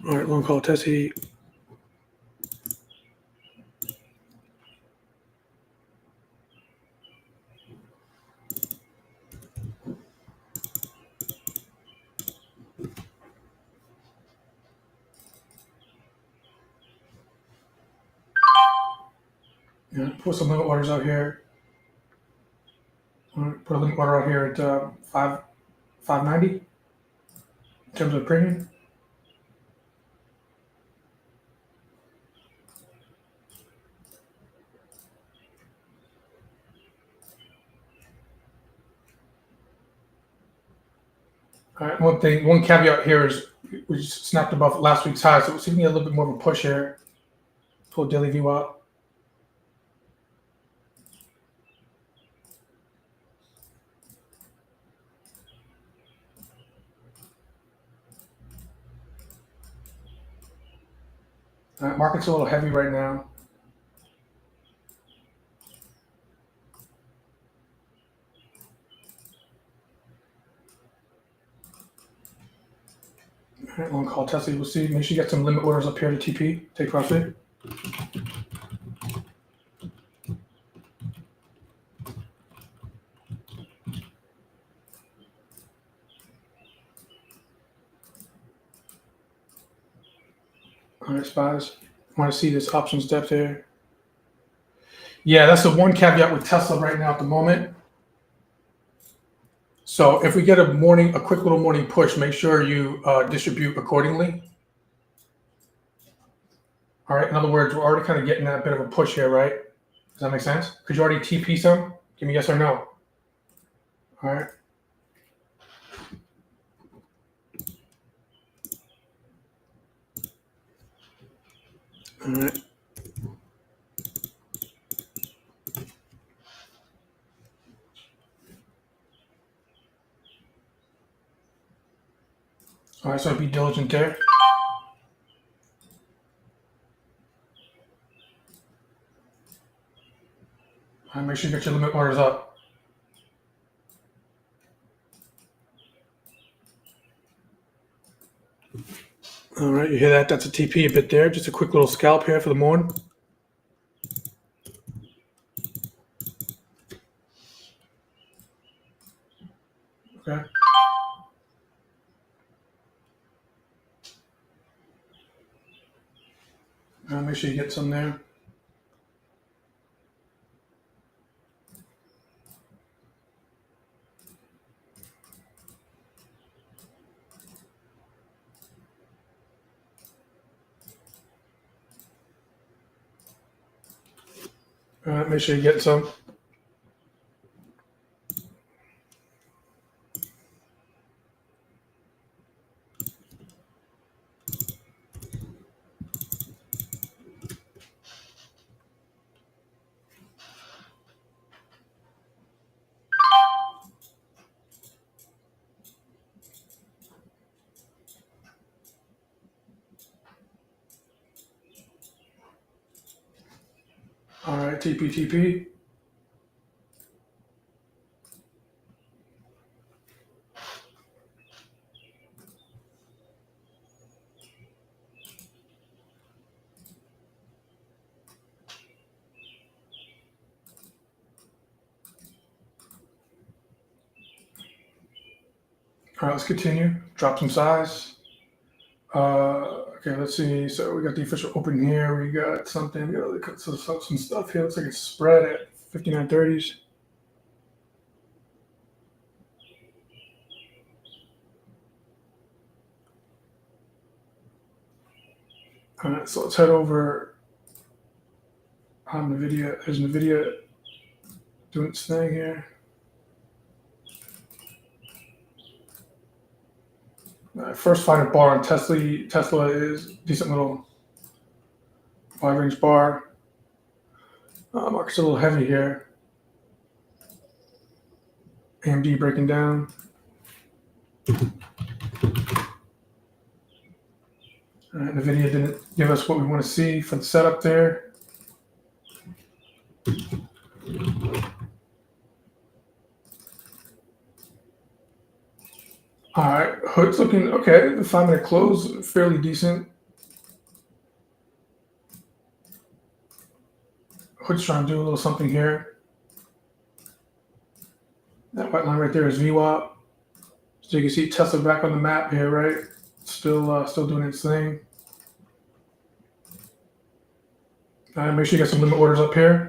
All right, long call Tessie. Yeah, put some limit orders out here. Put a limit order out here at 590 in terms of premium. All right, one caveat here is we just snapped above last week's high, so we're seeing a little bit more of a push here. Pull daily view out. All right, market's a little heavy right now. All right, long call Tesla. We'll see. Make sure you get some limit orders up here to TP. Take profit. All right, spies. Want to see this options depth here? Yeah, that's the one caveat with Tesla right now at the moment. So if we get a quick little morning push, make sure you distribute accordingly. All right. In other words, we're already kind of getting that bit of a push here, right? Does that make sense? Could you already TP some? Give me yes or no. All right. All right. All right. So be diligent there. All right. Make sure you get your limit orders up. All right. You hear that? That's a TP a bit there. Just a quick little scalp here for the morning. Okay. Make sure you get some there. All right. Make sure you get some. All right. TP. All right, let's continue. Drop some size. Okay, let's see. So we got the official open here. We got something. We got some stuff here. Looks like it's spread at 59.30s. All right, so let's head over on NVIDIA. There's NVIDIA doing its thing here. First final bar on Tesla. Tesla is decent little 5-range bar. Market's a little heavy here. AMD breaking down. NVIDIA didn't give us what we want to see for the setup there. All right, Hood's looking okay. The 5-minute close, fairly decent. Hood's trying to do a little something here. That white line right there is VWAP. So you can see Tesla back on the map here, right? Still doing its thing. Make sure you get some limit orders up here.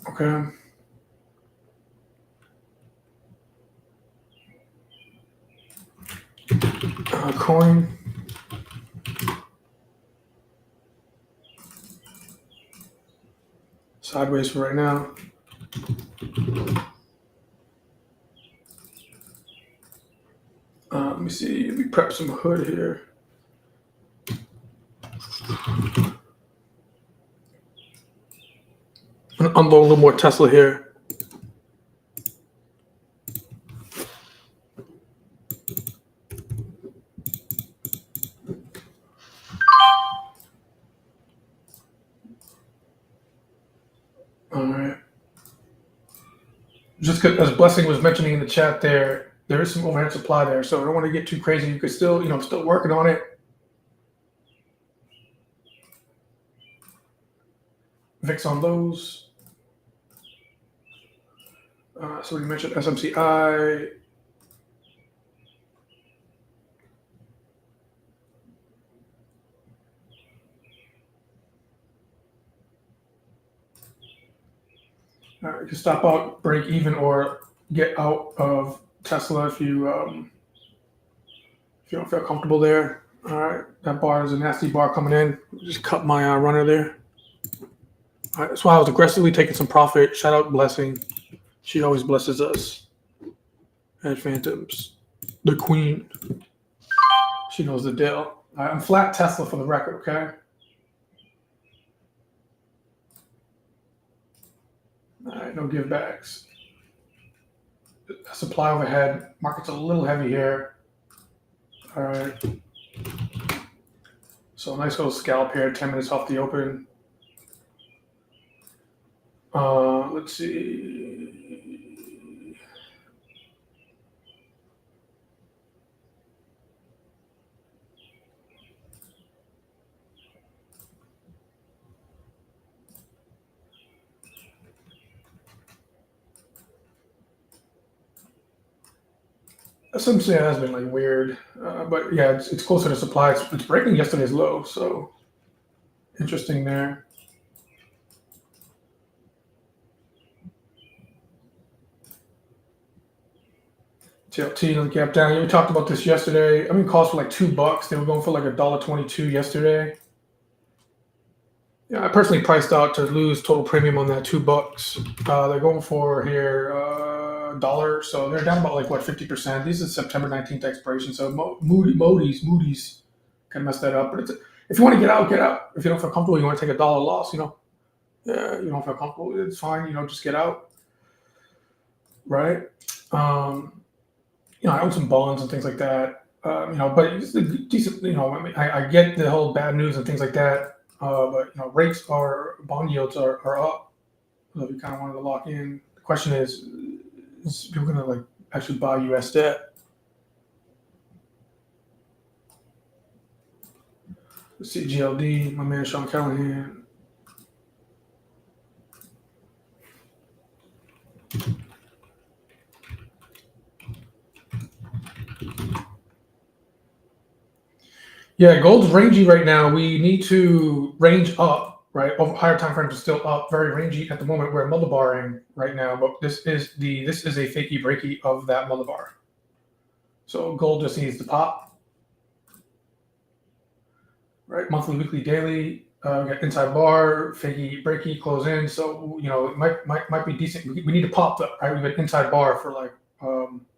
Okay. Coin. Sideways for right now. Let me see. Let me prep some Hood here. I'm gonna unload a little more Tesla here. All right. Just as Blessing was mentioning in the chat there is some overhead supply there, so I don't want to get too crazy. You could still, still working on it. VIX on those. So we mentioned SMCI. You can stop out, break even, or get out of Tesla if you don't feel comfortable there. All right, that bar is a nasty bar coming in. Just cut my runner there. All right, that's why I was aggressively taking some profit. Shout out Blessing. She always blesses us. TradePhantoms, the queen. She knows the deal. All right, I'm flat Tesla for the record, okay? All right, no give backs. Supply overhead. Market's a little heavy here. All right. So a nice little scalp here, 10 minutes off the open. Let's see. SMC has been like weird, but yeah, it's closer to supply. It's breaking yesterday's low, so interesting there. TLT on the gap down. Yeah, we talked about this yesterday. I mean, calls for like $2. They were going for like $1.22 yesterday. Yeah, I personally priced out to lose total premium on that $2. They're going for here $1, so they're down about like what 50%. These are September 19th expiration, so Moody's kind of messed that up. But if you want to get out, get out. If you don't feel comfortable, you want to take $1 loss, you don't feel comfortable, it's fine. Just get out, right? I own some bonds and things like that. But it's a decent. I get the whole bad news and things like that. But bond yields are up. So if you kind of wanted to lock in, the question is people going to like actually buy U.S. debt? Let's see, GLD, my man Sean Callahan. Yeah, gold's rangy right now. We need to range up, right? Over higher time frames are still up, very rangy at the moment. We're multibarring right now, but this is a fakey breaky of that multibar. So gold just needs to pop, right? Monthly, weekly, daily. We got inside bar, fakey, breaky, close in. So it might be decent. We need to pop though, right? We've got inside bar for like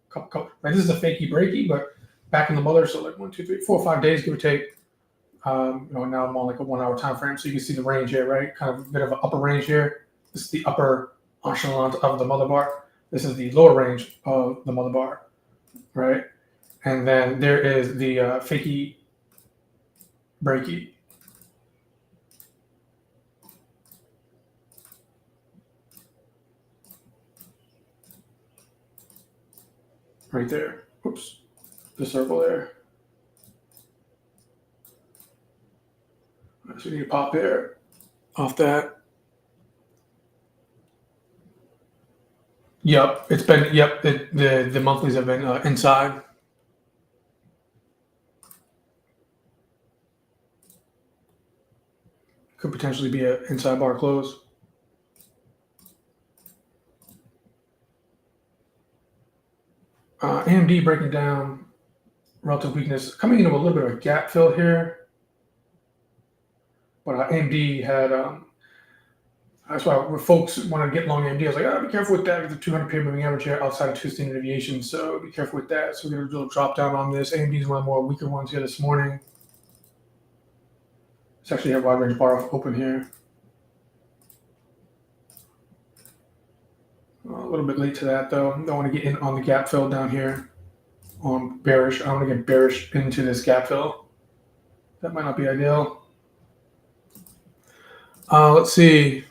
couple. Right, this is a fakey breaky, but back in the mother. So like 1, 2, 3, 4, 5 days, give or take. Now I'm on like a 1 hour time frame, so you can see the range here, right? Kind of a bit of an upper range here. This is the upper echelon of the mother bar. This is the lower range of the mother bar, right? And then there is the fakey breaky. Right there. Oops. The circle there. So we need to pop there off that. Yep. It's been, yep. The monthlies have been inside. Could potentially be an inside bar close. AMD breaking down relative weakness, coming into a little bit of a gap fill here. But AMD had, that's why when folks want to get long AMD, I was like, be careful with that. The 200 period moving average here outside of 2 standard deviations, so be careful with that. So we're going to do a little drop down on this. AMD is one of the more weaker ones here this morning. It's actually a wide range bar open here. A little bit late to that though. Don't want to get in on the gap fill down here on bearish. I don't want to get bearish into this gap fill. That might not be ideal. Let's see.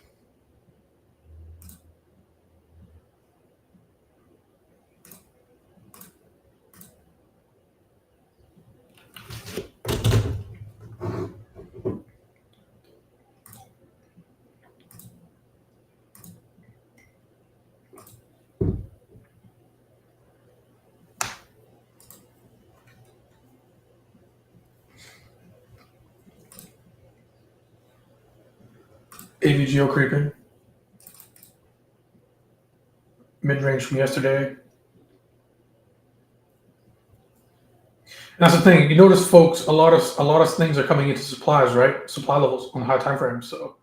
AVGO creeping. Mid-range from yesterday. That's the thing. You notice, folks, a lot of things are coming into supplies, right? Supply levels on high time frames. So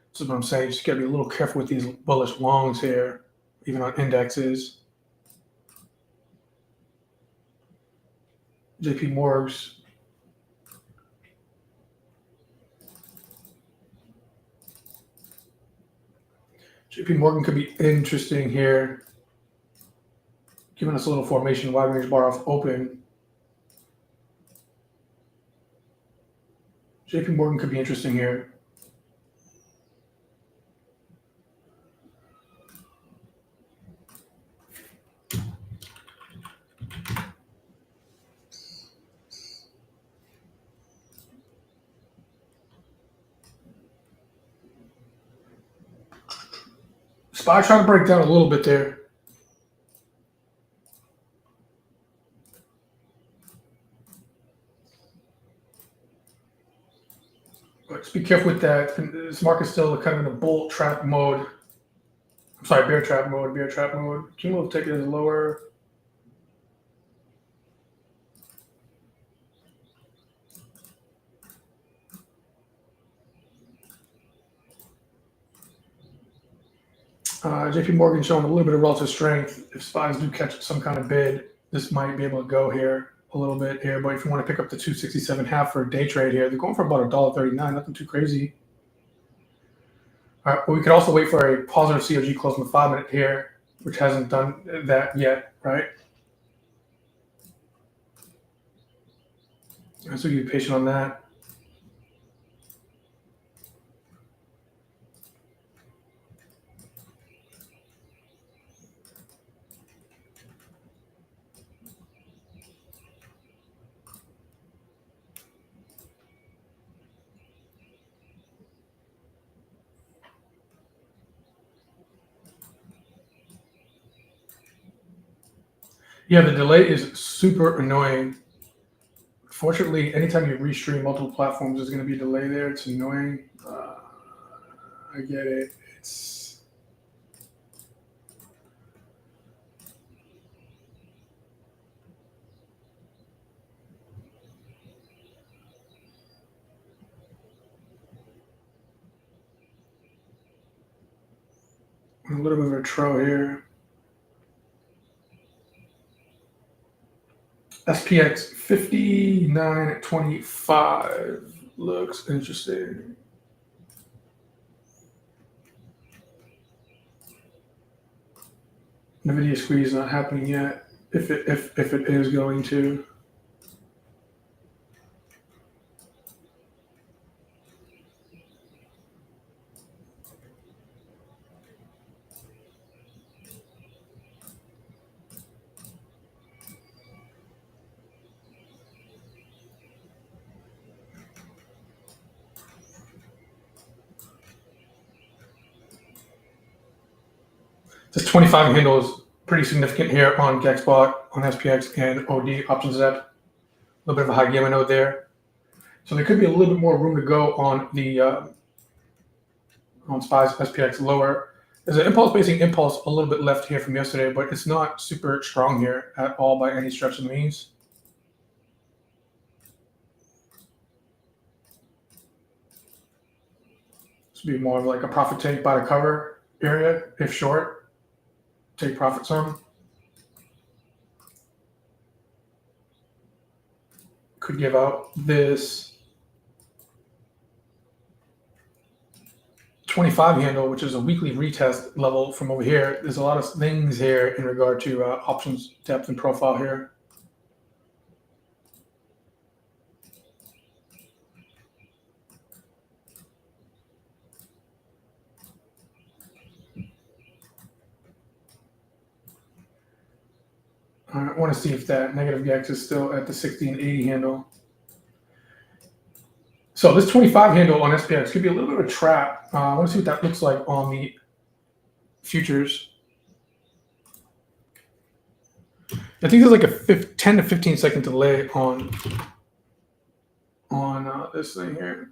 that's what I'm saying. Just gotta be a little careful with these bullish longs here, even on indexes. JP Morg's. JP Morgan could be interesting here, giving us a little formation, wide range bar off open. JP Morgan could be interesting here. SPY trying to break down a little bit there. But just be careful with that. This market's still kind of in a bull trap mode. I'm sorry, bear trap mode. Cumulative ticket is lower. JP Morgan showing a little bit of relative strength. If SPYs do catch some kind of bid, this might be able to go here a little bit here. But if you want to pick up the 267.5 for a day trade here, they're going for about $1.39. Nothing too crazy. All right, but we could also wait for a positive COG close in the 5-minute here, which hasn't done that yet, right? So you be patient on that. Yeah, the delay is super annoying. Fortunately, anytime you restream multiple platforms, there's going to be a delay there. It's annoying. I get it. It's A little bit of a trail here. SPX 59.25 looks interesting. NVIDIA squeeze not happening yet. If it is going to. This 25 handle is pretty significant here on GexBot, on SPX, and OD options ZEP. A little bit of a high gamma node there. So there could be a little bit more room to go on the on SPY's SPX lower. There's an impulse a little bit left here from yesterday, but it's not super strong here at all by any stretch of the means. This would be more of like a profit take by the cover area if short. Take profit some. Could give out this 25 handle, which is a weekly retest level from over here. There's a lot of things here in regard to options depth and profile here. I want to see if that negative Gex is still at the 1680 handle. So this 25 handle on SPX could be a little bit of a trap. I want to see what that looks like on the futures. I think there's like a 10 to 15 second delay on this thing here,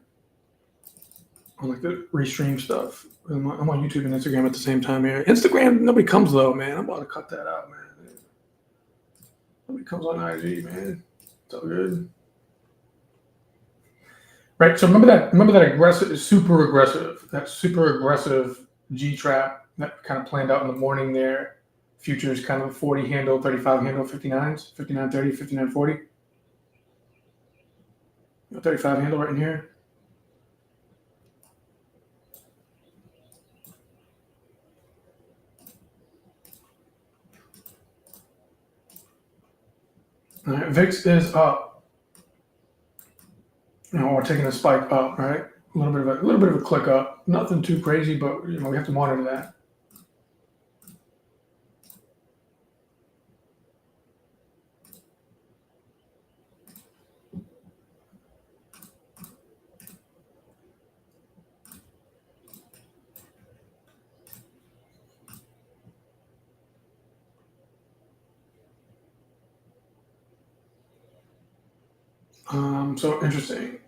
on like the restream stuff. I'm on YouTube and Instagram at the same time here. Instagram, nobody comes though, man. I'm about to cut that out, man. Nobody comes on IG, man. It's all good. Right, so remember that aggressive, super aggressive G trap that kind of planned out in the morning there. Futures kind of a 40 handle, 35 handle, 59s, 59.30, 59.40. 35 handle right in here. All right, VIX is up. We're taking a spike up, right? A little bit of a click up. Nothing too crazy, but we have to monitor that. So interesting.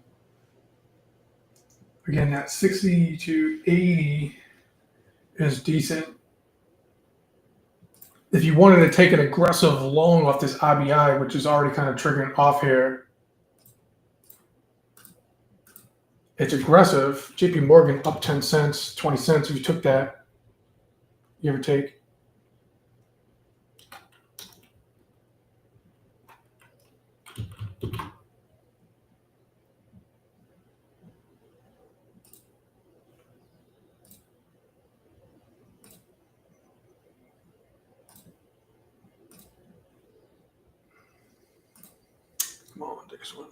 Again, that 60 to 80 is decent. If you wanted to take an aggressive long off this IBI, which is already kind of triggering off here, it's aggressive. JP Morgan up 10 cents, 20 cents. If you took that, give or take. Come on, take this one.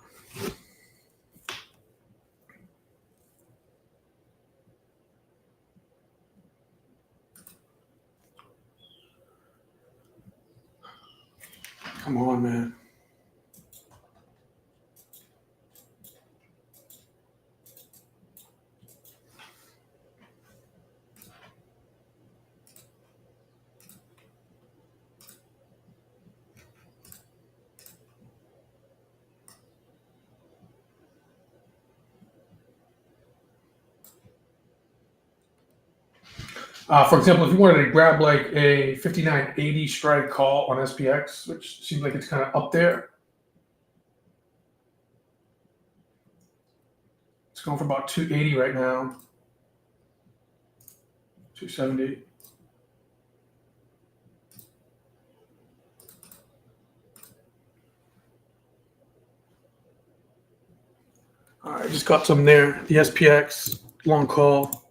Come on, man. For example, if you wanted to grab like a 59.80 strike call on SPX, which seems like it's kind of up there, it's going for about 280 right now, 270. All right, just got some there. The SPX long call.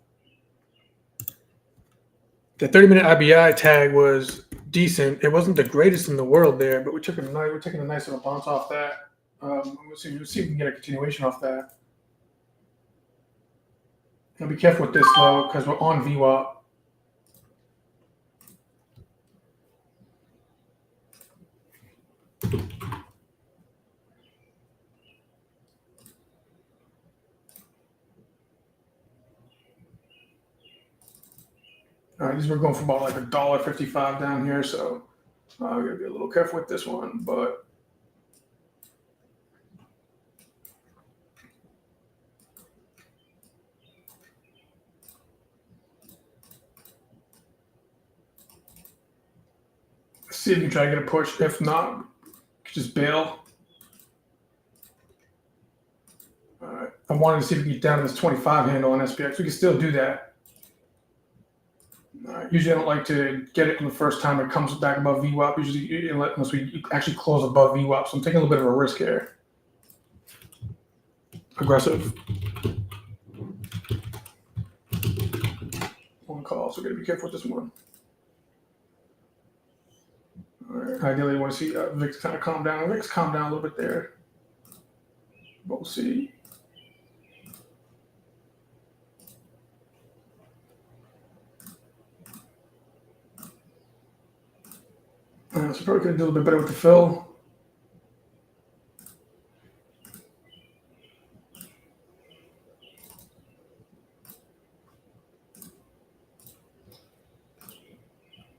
The 30-minute IBI tag was decent. It wasn't the greatest in the world there, but we're taking a nice little bounce off that. Let's see if we can get a continuation off that. Now be careful with this though, because we're on VWAP. All right, we're going for about like $1.55 down here, so we gotta be a little careful with this one. But let's see if we can try to get a push. If not, just bail. All right, I wanted to see if we can get down to this 25 handle on SPX. We can still do that. Usually I don't like to get it in the first time it comes back above VWAP, usually unless we actually close above VWAP. So I'm taking a little bit of a risk here. Aggressive. One call, so we gotta be careful with this one. All right. Ideally, you want to see VIX kind of calm down. VIX calm down a little bit there. But we'll see. So probably could do a little bit better with the fill.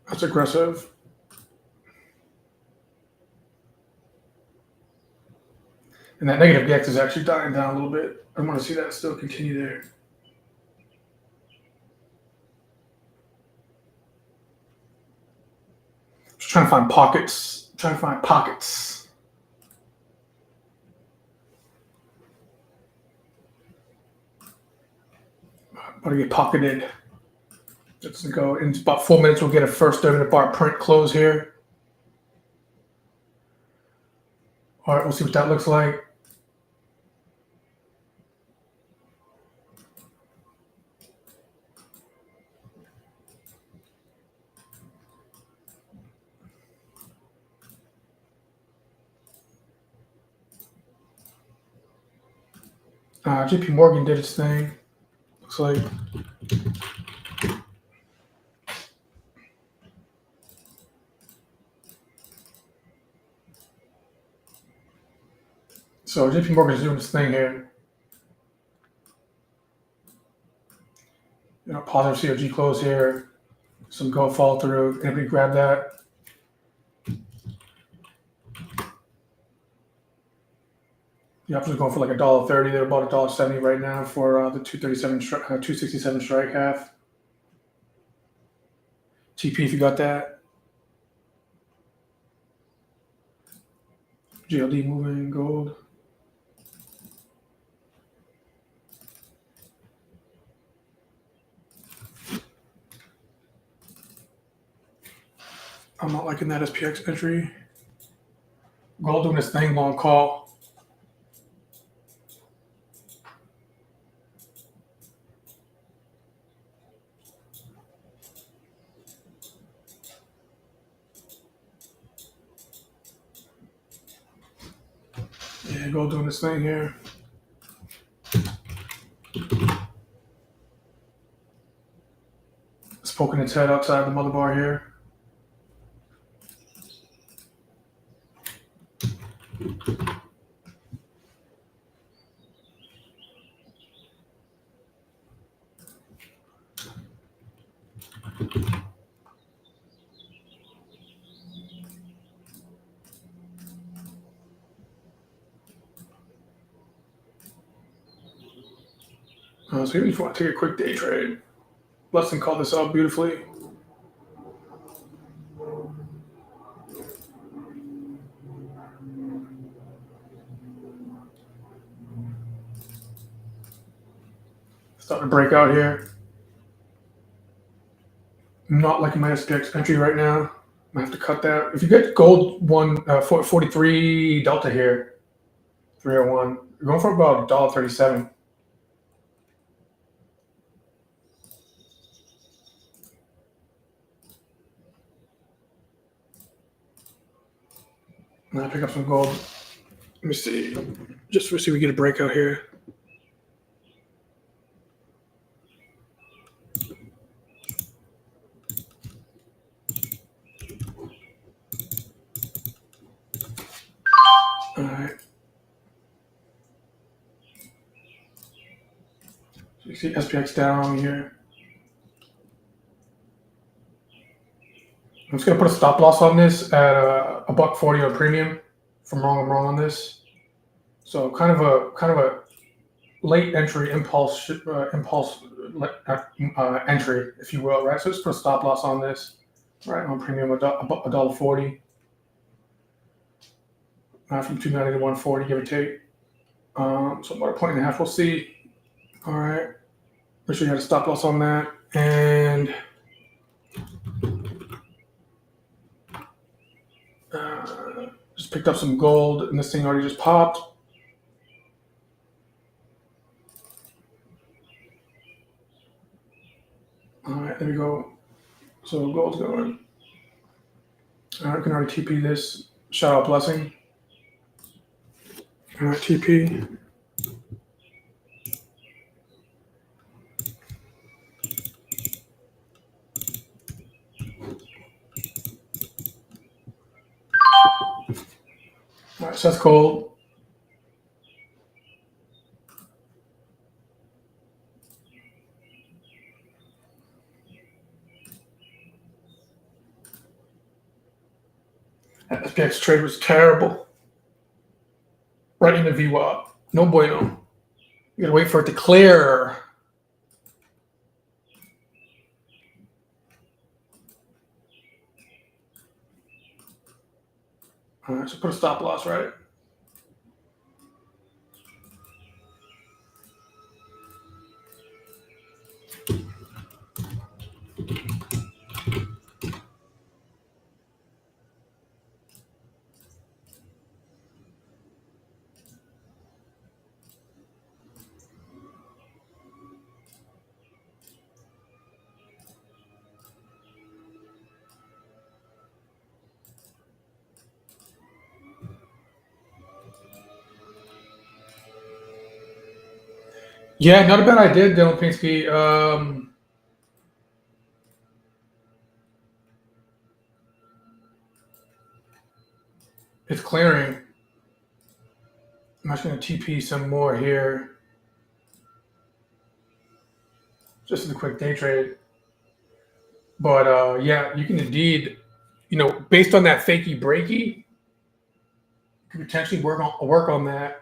That's aggressive. And that negative GX is actually dying down a little bit. I want to see that still continue there. Just trying to find pockets. About to get pocketed. Let's go. In about 4 minutes, we'll get a first 30-minute bar print close here. All right, we'll see what that looks like. JP Morgan did its thing. Looks like. So JP Morgan is doing this thing here. Positive COG close here. Some go fall through. Anybody grab that? The options are going for like $1.30. They're about $1.70 right now for the 267 strike half. TP if you got that. GLD moving gold. I'm not liking that SPX entry. Gold doing this thing, long call. Yeah, gold doing this thing here. It's poking its head outside the mother bar here. So even if you want to take a quick day trade, Lesson called this out beautifully. Starting to break out here. I'm not liking my SPX entry right now. Might have to cut that. If you get gold 43 delta here, 301. We're going for about $1.37. Now pick up some gold. Let me see. Just to see if we get a breakout here. All right. So you see SPX down here. I'm just gonna put a stop loss on this at a $1.40 on premium. If I'm wrong on this. So kind of a late entry impulse entry, if you will, right? So just put a stop loss on this, right? On premium, $1.40. From 290 to 140, give or take. So about a point and a half. We'll see. All right. Make sure you had a stop loss on that. And just picked up some gold, and this thing already just popped. All right, there we go. So gold's going. All right, we can already TP this. Shout out blessing. All right, TP. All right, so that's gold. That SPX trade was terrible. Right in the VWAP. No bueno. You gotta wait for it to clear. All right, so put a stop loss, right? Yeah, not a bad idea, Dylan Pinsky. It's clearing. I'm just going to TP some more here. Just as a quick day trade. But yeah, you can indeed, based on that fakey breaky, you could potentially work on that.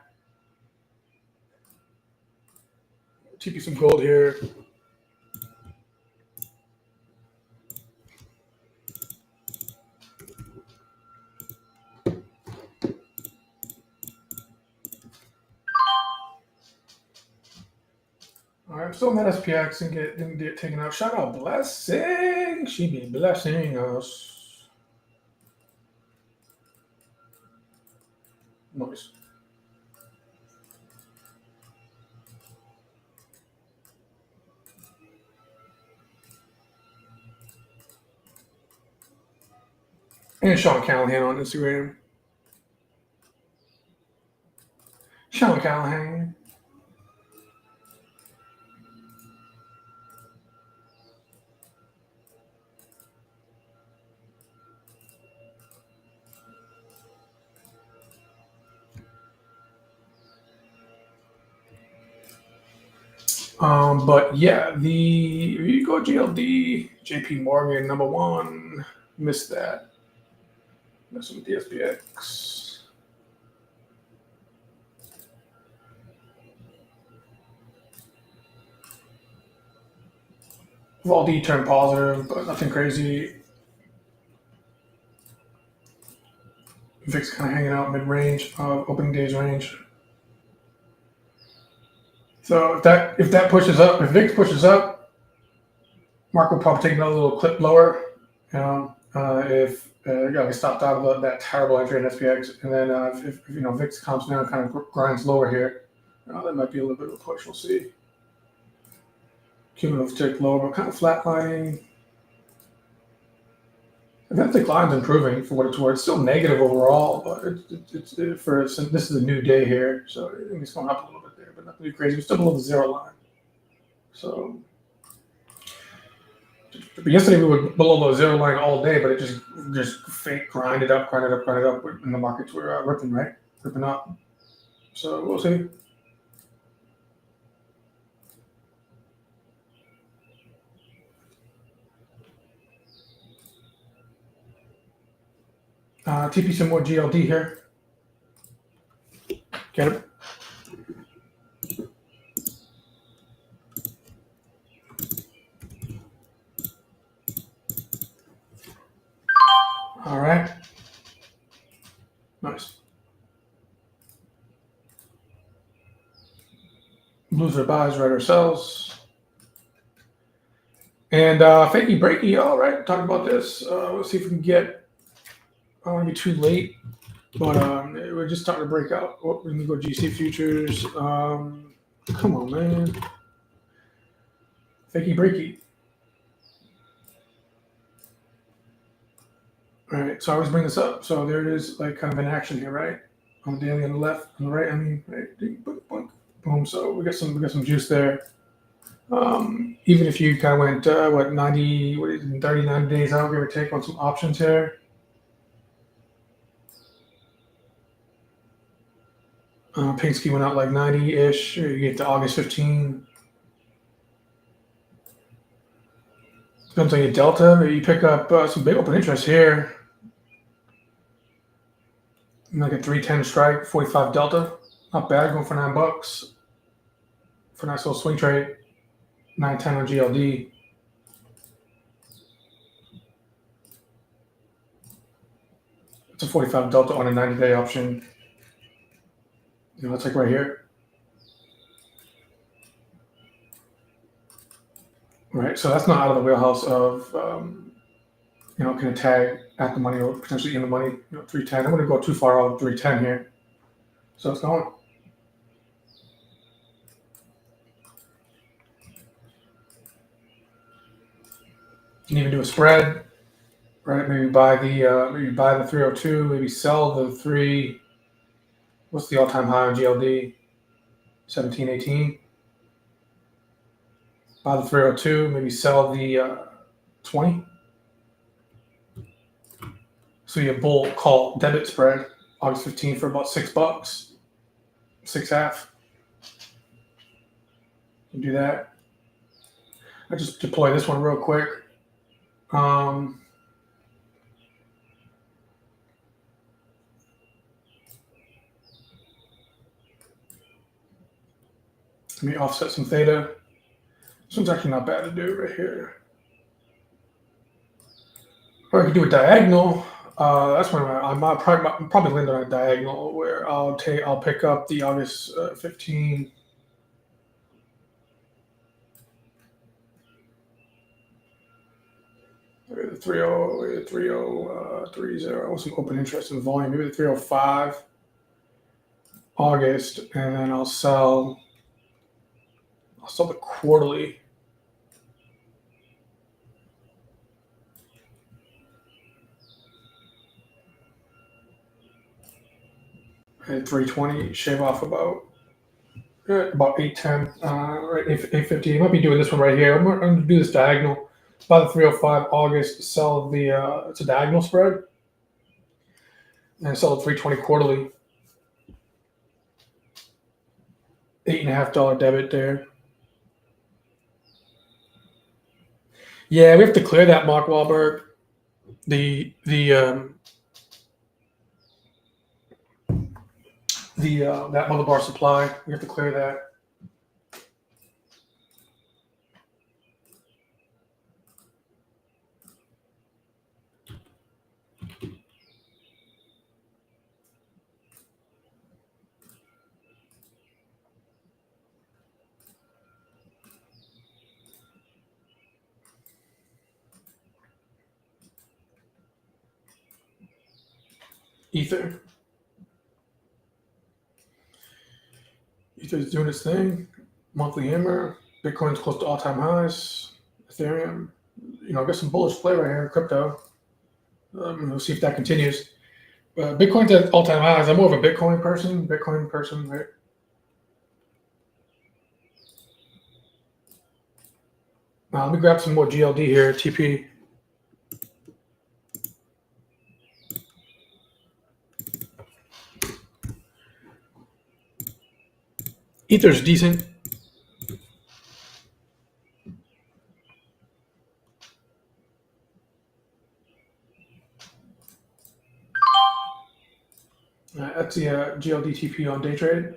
TP some gold here. All right, I'm still in that SPX and didn't get taken out. Shout out blessing. She be blessing us. Nice. And Sean Callahan on Instagram. Sean Callahan. But yeah, you go GLD, JP Morgan, number one. Missed that. Messing with the SPX. Vol-D turned positive, but nothing crazy. VIX kind of hanging out mid-range, opening days range. So if that pushes up, if VIX pushes up, market will probably take another little clip lower. If Got me stopped out of that terrible entry in SPX, and then if VIX comes down, kind of grinds lower here, that might be a little bit of a push. We'll see. Cumulative tick lower, but kind of flatlining. Event decline's improving for what it's worth. Still negative overall, but it's this is a new day here, so I think it's going up a little bit there, but nothing too crazy. We're still below the zero line. So, but yesterday we were below the zero line all day, but it just fake grinded up, and the markets were ripping up. So we'll see. TP some more GLD here. Get it? All right. Nice. Loser buys, writer sells. And fakey breaky, all right. Talk about this. Let's see if we can get. I don't want to be too late, but we're just starting to break out. Oh, we're going to go GC futures. Come on, man. Fakey breaky. All right, so I always bring this up. So there it is, like kind of in action here, right? On the daily on the left, on the right. I mean, right, boom. So we got some juice there. Even if you kind of went 90, 30, 90 days out, give or take on some options here. Pinsky went out like 90-ish. You get to August 15. Depends on your delta. Maybe you pick up some big open interest here. Like a 310 strike, 45 delta. Not bad, going for $9 for a nice little swing trade. 910 on GLD. It's a 45 delta on a 90-day option. That's like right here. Right, so that's not out of the wheelhouse of, can it tag at the money or potentially in the money, 310. I'm going to go too far out of 310 here. So it's going. You can even do a spread, right? Maybe buy the 302, maybe sell the 3. What's the all-time high on GLD? 1718. Buy the 302, maybe sell the 20. So you bull call debit spread August 15 for about $6, 6.5. You do that. I just deploy this one real quick. Let me offset some theta. This one's actually not bad to do right here. Or I could do a diagonal. That's when I'm probably land on a diagonal where I'll pick up the August 15. Maybe the 3030. I want some open interest in volume. Maybe the 305 August, and then I'll sell the quarterly. At 320, shave off about 810, right, 850. I might be doing this one right here. I'm going to do this diagonal. By the 305 August, sell it's a diagonal spread, and sell the 320 quarterly. $8.50 debit there. Yeah, we have to clear that, Mark Wahlberg. That millibar supply. We have to clear that. Ether. Ether's doing its thing. Monthly hammer. Bitcoin's close to all-time highs. Ethereum. I got some bullish play right here in crypto. We'll see if that continues. Bitcoin's at all-time highs. I'm more of a Bitcoin person, right? Let me grab some more GLD here, TP. Ether's decent. That's the GLD TP on day trade.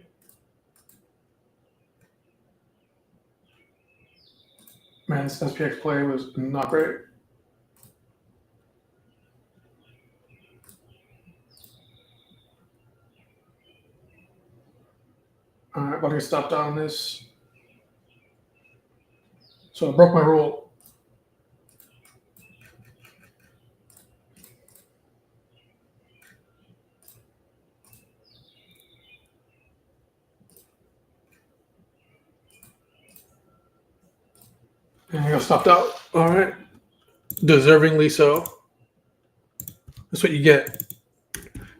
Man, this SPX play was not great. All right, about to get stopped on this. So I broke my rule. And I got stopped out. All right. Deservingly so. That's what you get.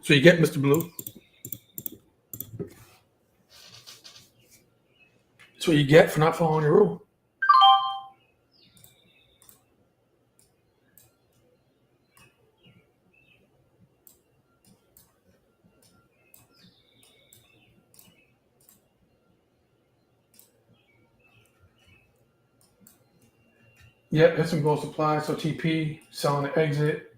So you get, Mr. Blue. That's what you get for not following your rule. Yep, hit some gold supply. So TP, selling the exit.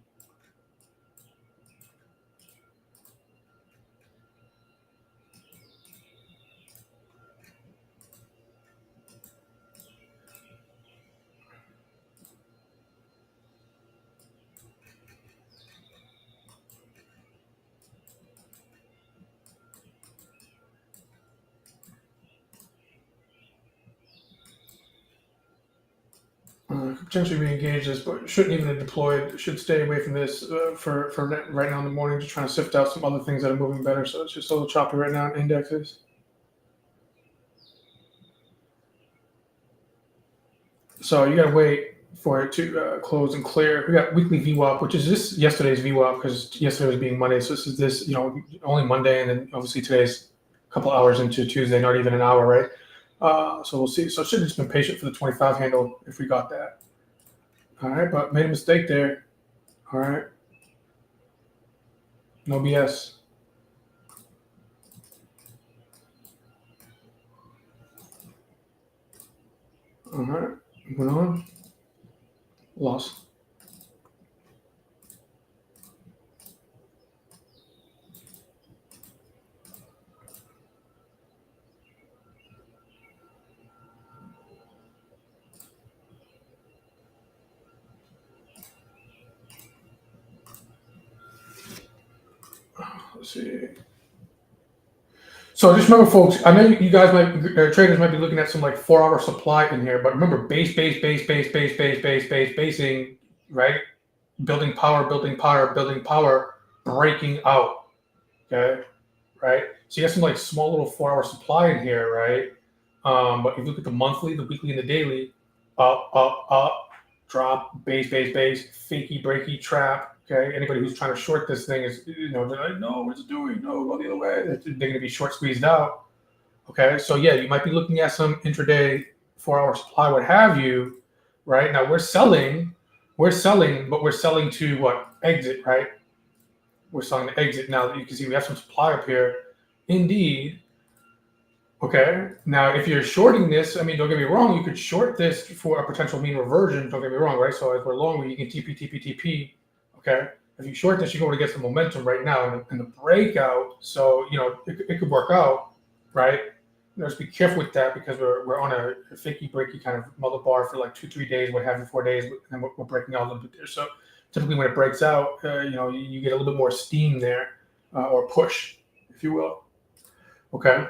Potentially re-engage this, but shouldn't even have deployed. Should stay away from this for right now in the morning. Just trying to sift out some other things that are moving better. So it's just a little choppy right now in indexes. So you got to wait for it to close and clear. We got weekly VWAP, which is just yesterday's VWAP because yesterday was being Monday. So this is only Monday, and then obviously today's a couple hours into Tuesday, not even an hour, right? So we'll see. So I should have just been patient for the 25 handle if we got that. All right, but made a mistake there. All right. No BS. All right. Moving on. Loss. Let's see. So just remember, folks. I know you guys traders might be looking at some like 4-hour supply in here, but remember, basing, right? Building power, breaking out. Okay, right. So you got some like small little 4-hour supply in here, right? But if you look at the monthly, the weekly, and the daily, up, drop, base, fakey, breaky, trap. Okay, anybody who's trying to short this thing is, they're like, no, what's it doing? No, go the other way. They're going to be short squeezed out. Okay, so yeah, you might be looking at some intraday 4-hour supply, what have you, right? Now we're selling, but we're selling to what? Exit, right? We're selling the exit. Now that you can see we have some supply up here. Indeed. Okay. Now, if you're shorting this, I mean, don't get me wrong, you could short this for a potential mean reversion. Don't get me wrong, right? So as we're long, you can TP. Okay. If you short this, you're going to get some momentum right now in the breakout. So, it could work out, right? Just be careful with that because we're on a fakey breaky kind of mother bar for like 2-3 days, what have you, 4 days, and we're breaking out a little bit there. So typically when it breaks out, you get a little bit more steam there or push, if you will. Okay.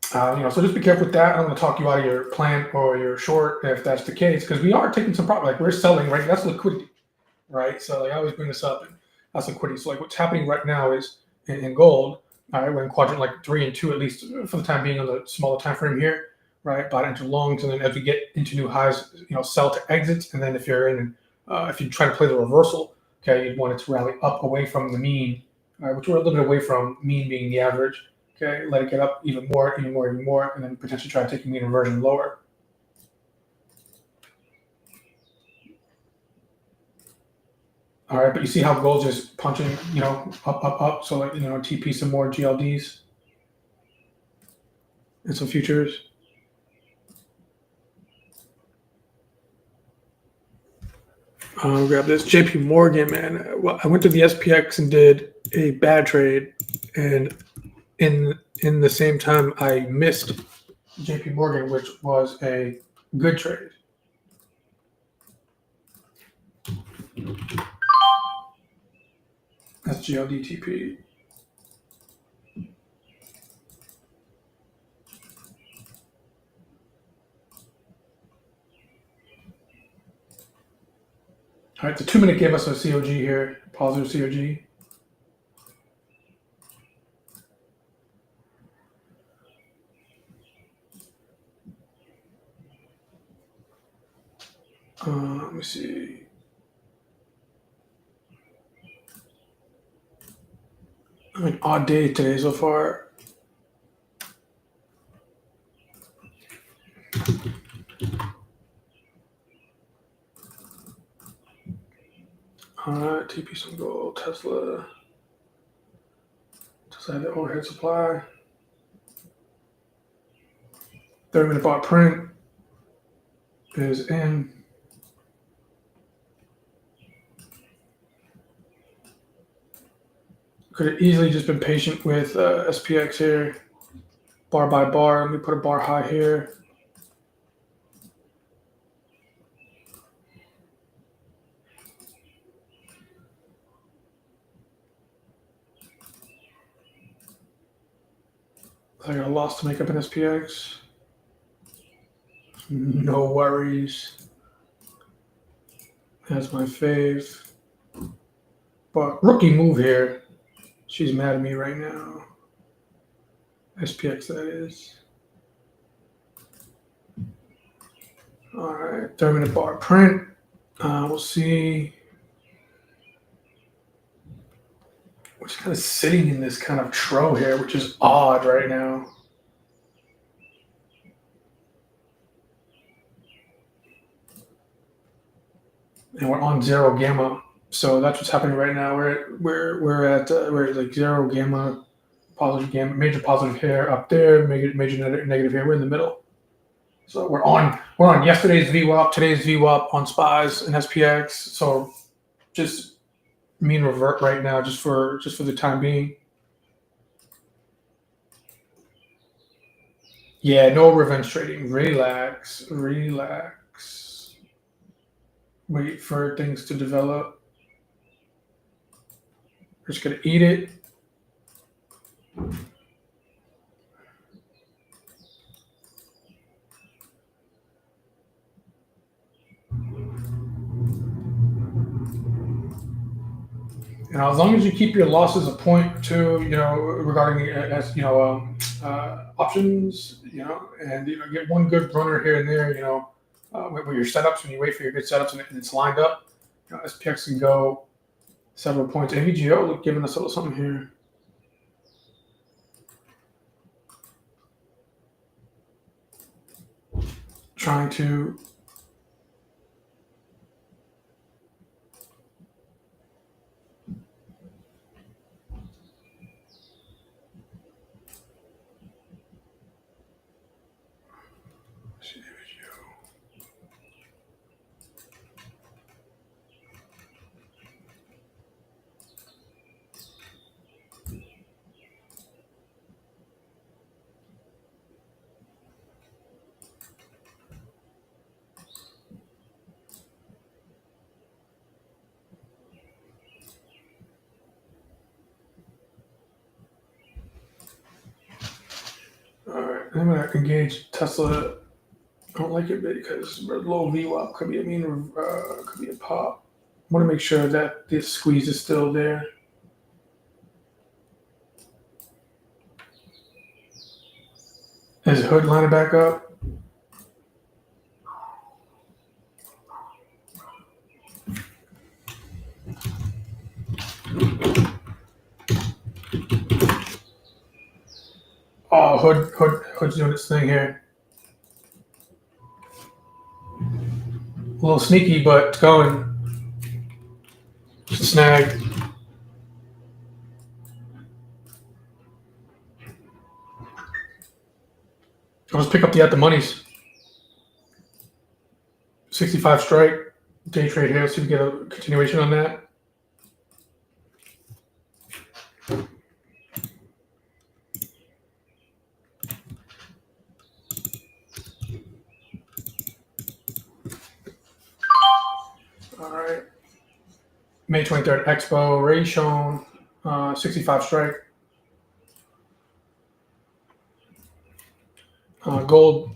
So just be careful with that. I don't want to talk you out of your plan or your short if that's the case, because we are taking some profit. Like we're selling, right? That's liquidity, right? So I always bring this up. that's liquidity. So like what's happening right now is in gold, all right, we're in quadrant like 3 and 2 at least for the time being on the smaller time frame here, right? Buy into longs, and then as we get into new highs, sell to exits, and then if you're in, if you try to play the reversal, okay, you'd want it to rally up away from the mean, which we're a little bit away from, mean being the average. Okay, let it get up even more, even more, even more, and then potentially try to take mean reversion lower. All right, but you see how gold's just punching, up, up, up. So like, TP some more GLDs and some futures. Grab this JP Morgan, man. Well, I went to the SPX and did a bad trade, and in the same time I missed JP Morgan, which was a good trade. That's GLDTP. All right, the 2-minute gave us a COG here, positive COG. Let me see. An odd day today so far. TP some gold, Tesla had the overhead supply. 30-minute bought print is in. Could have easily just been patient with SPX here, bar by bar. Let me put a bar high here. I got a loss to make up in SPX. No worries. That's my fave. But rookie move here. She's mad at me right now. SPX, that is. All right, 30-minute bar print. We'll see. We're just kind of sitting in this kind of tro here, which is odd right now. And we're on zero gamma, so that's what's happening right now. We're at like zero gamma, positive gamma, major positive here up there, major negative here. We're in the middle. So we're on yesterday's VWAP, today's VWAP on SPYs and SPX. So just mean revert right now, just for the time being. Yeah, no revenge trading. Relax. Wait for things to develop. We're just gonna eat it. As long as you keep your losses a point or two, regarding options, and get one good runner here and there, with your setups when you wait for your good setups and it's lined up, SPX can go several points. AVGO giving us a little something here. Trying to I'm gonna engage Tesla. I don't like it because low VWAP could be a pop. want to make sure that this squeeze is still there. Is hood lining back up? Oh, hood's doing its thing here. A little sneaky, but it's going. Snag. Let's pick up the at the monies. 65 strike. Day trade here. See if we get a continuation on that. All right. May 23rd Expo. Ray shown. 65 strike. Gold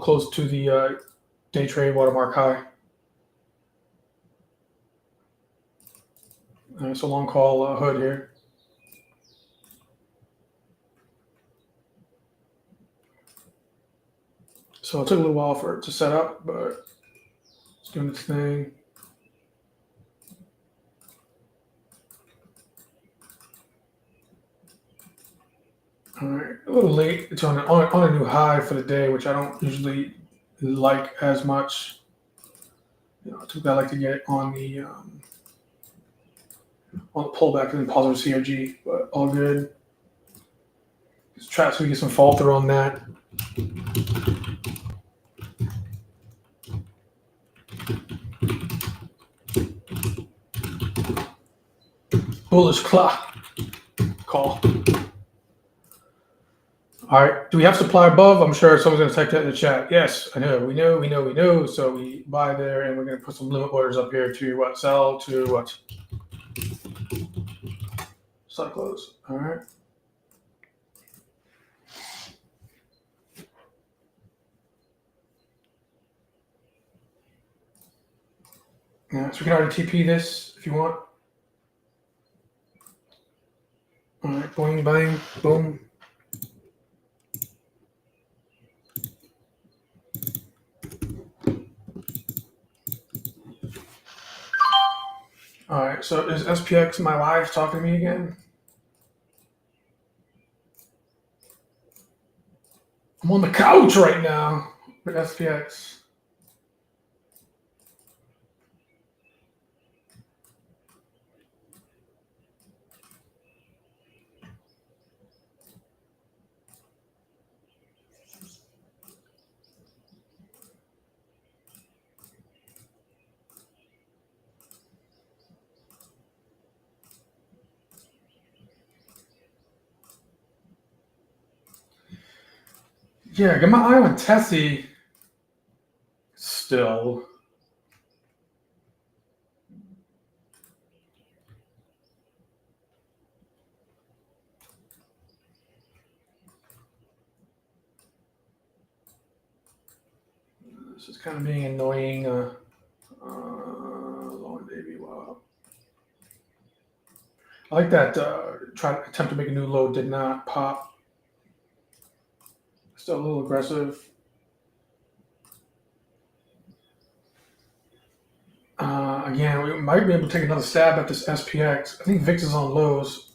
close to the day trade watermark high. So long call hood here. So it took a little while for it to set up, but it's doing its thing. All right, a little late. It's on a new high for the day, which I don't usually like as much. Typically I like to get it on the pullback and then positive CRG, but all good. Just try so we get some fall through on that. Bullish clock call. All right. Do we have supply above? I'm sure someone's going to type that in the chat. Yes, I know. We know. So we buy there, and we're going to put some limit orders up here to what? Sell to what? Stop close. All right. Yeah, so we can already TP this if you want. All right. Boing, bang, boom. All right, so is SPX my wife talking to me again? I'm on the couch right now with SPX. Yeah, get my eye on Tessie still. This is kind of being annoying. Long baby, wow. I like that. Try to attempt to make a new low did not pop. Still a little aggressive. Again, we might be able to take another stab at this SPX. I think VIX is on lows.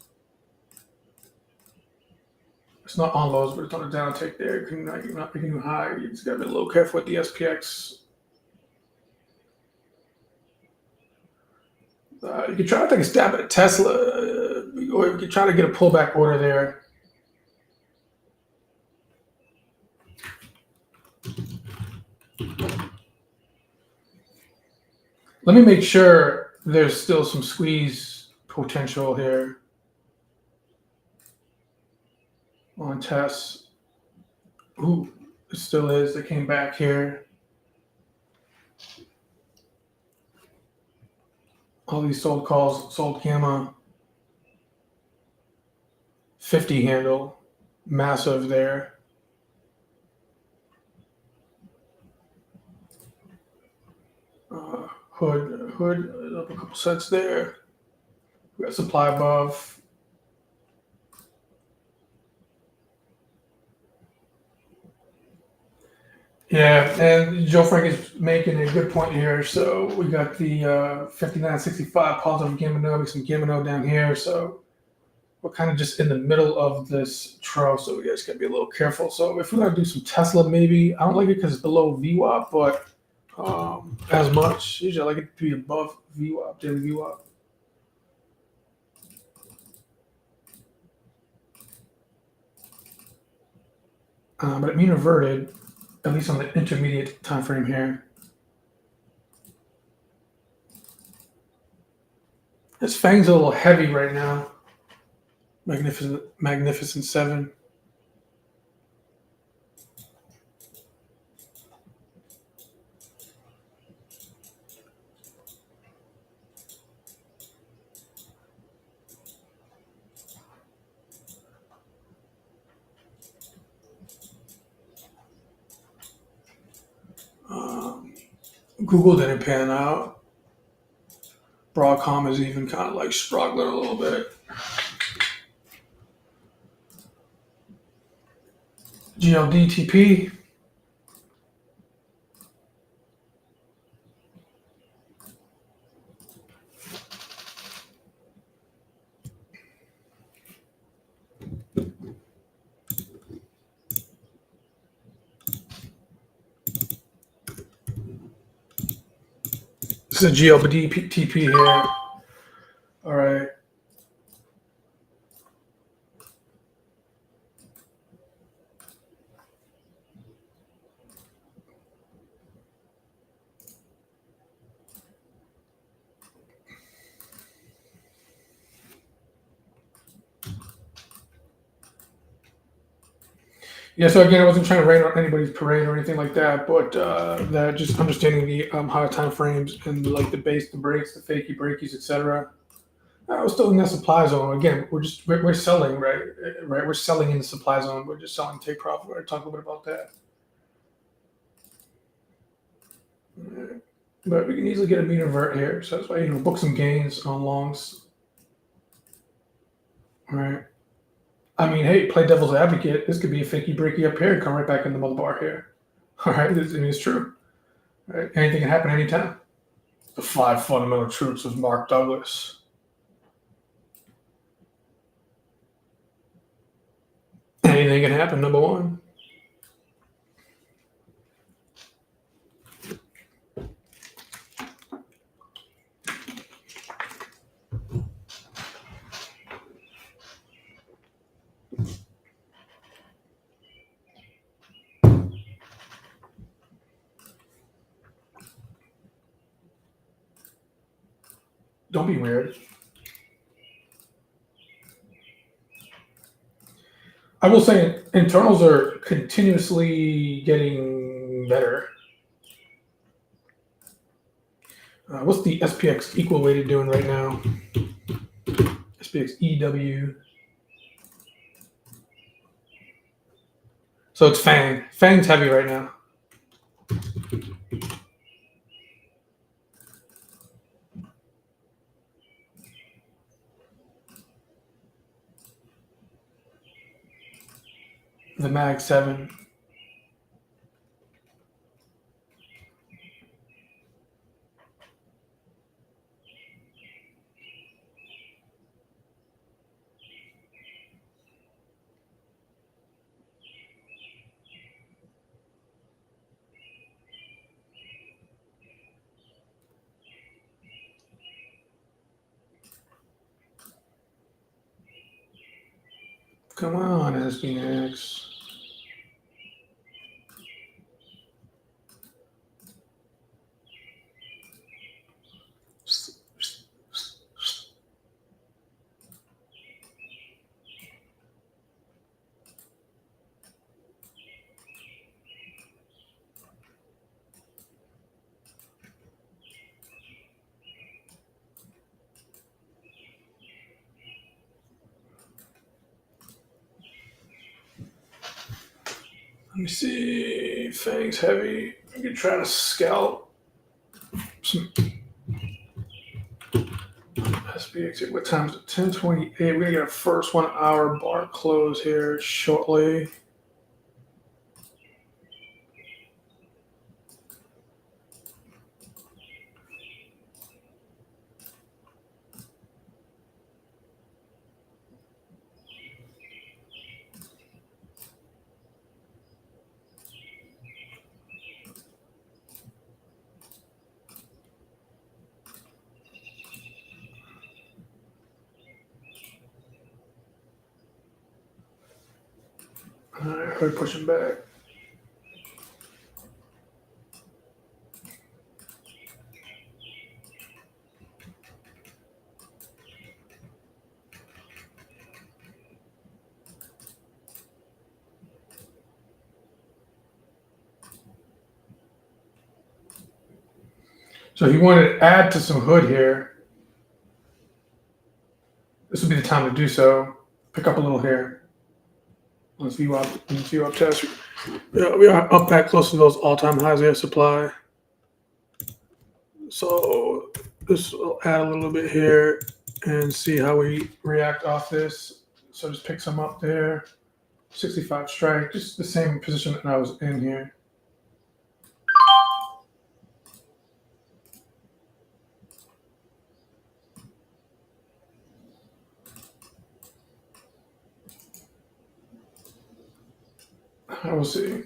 It's not on lows, but it's on a down take there. You're not making a high. You just got to be a little careful with the SPX. You could try to take a stab at Tesla, or you could try to get a pullback order there. Let me make sure there's still some squeeze potential here on tests. Ooh, it still is. They came back here. All these sold calls, sold gamma. 50 handle, massive there. hood, up a couple cents there. We got supply above. Yeah, and Joe Frank is making a good point here. So we got the 59.65 positive Gamma, some Gamma down here. So we're kind of just in the middle of this trail, so we guys gotta be a little careful. So if we're gonna do some Tesla, maybe I don't like it because it's below VWAP, but as much. Usually I like it to be above VWAP, daily VWAP. But it mean inverted, at least on the intermediate time frame here. This Fang's a little heavy right now. Magnificent 7. Google didn't pan out. Broadcom is even kind of like struggling a little bit. GLDTP. This is a GLDTP here. All right. Yeah, so again, I wasn't trying to rain on anybody's parade or anything like that, but that just understanding the higher time frames and like the base, the breaks, the fakey breakies, etc. We're still in that supply zone. Again, we're selling, right? Right, we're selling in the supply zone. We're just selling to take profit. We're talk a little bit about that. But we can easily get a mean invert here, so that's why book some gains on longs. All right. I mean, hey, play devil's advocate. This could be a fakey breaky up here and come right back in the mother bar here. All right, it's true. All right? Anything can happen anytime. The 5 fundamental truths of Mark Douglas. Anything can happen, number one. Don't be weird. I will say internals are continuously getting better. What's the SPX equal weighted doing right now? SPX EW. So it's Fang. Fang's heavy right now. The Mag 7. Come on, SPX. Let me see. Fang's heavy. I could try to scalp some SPX. What time is it? 10:28. We're gonna get a first 1 hour bar close here shortly. All right, we're pushing back. So if you want to add to some hood here, this would be the time to do so. Pick up a little here. Let's view up test. Yeah, we are up back close to those all-time highs there, supply. So this will add a little bit here and see how we react off this. So just pick some up there. 65 strike, just the same position that I was in here. I will see.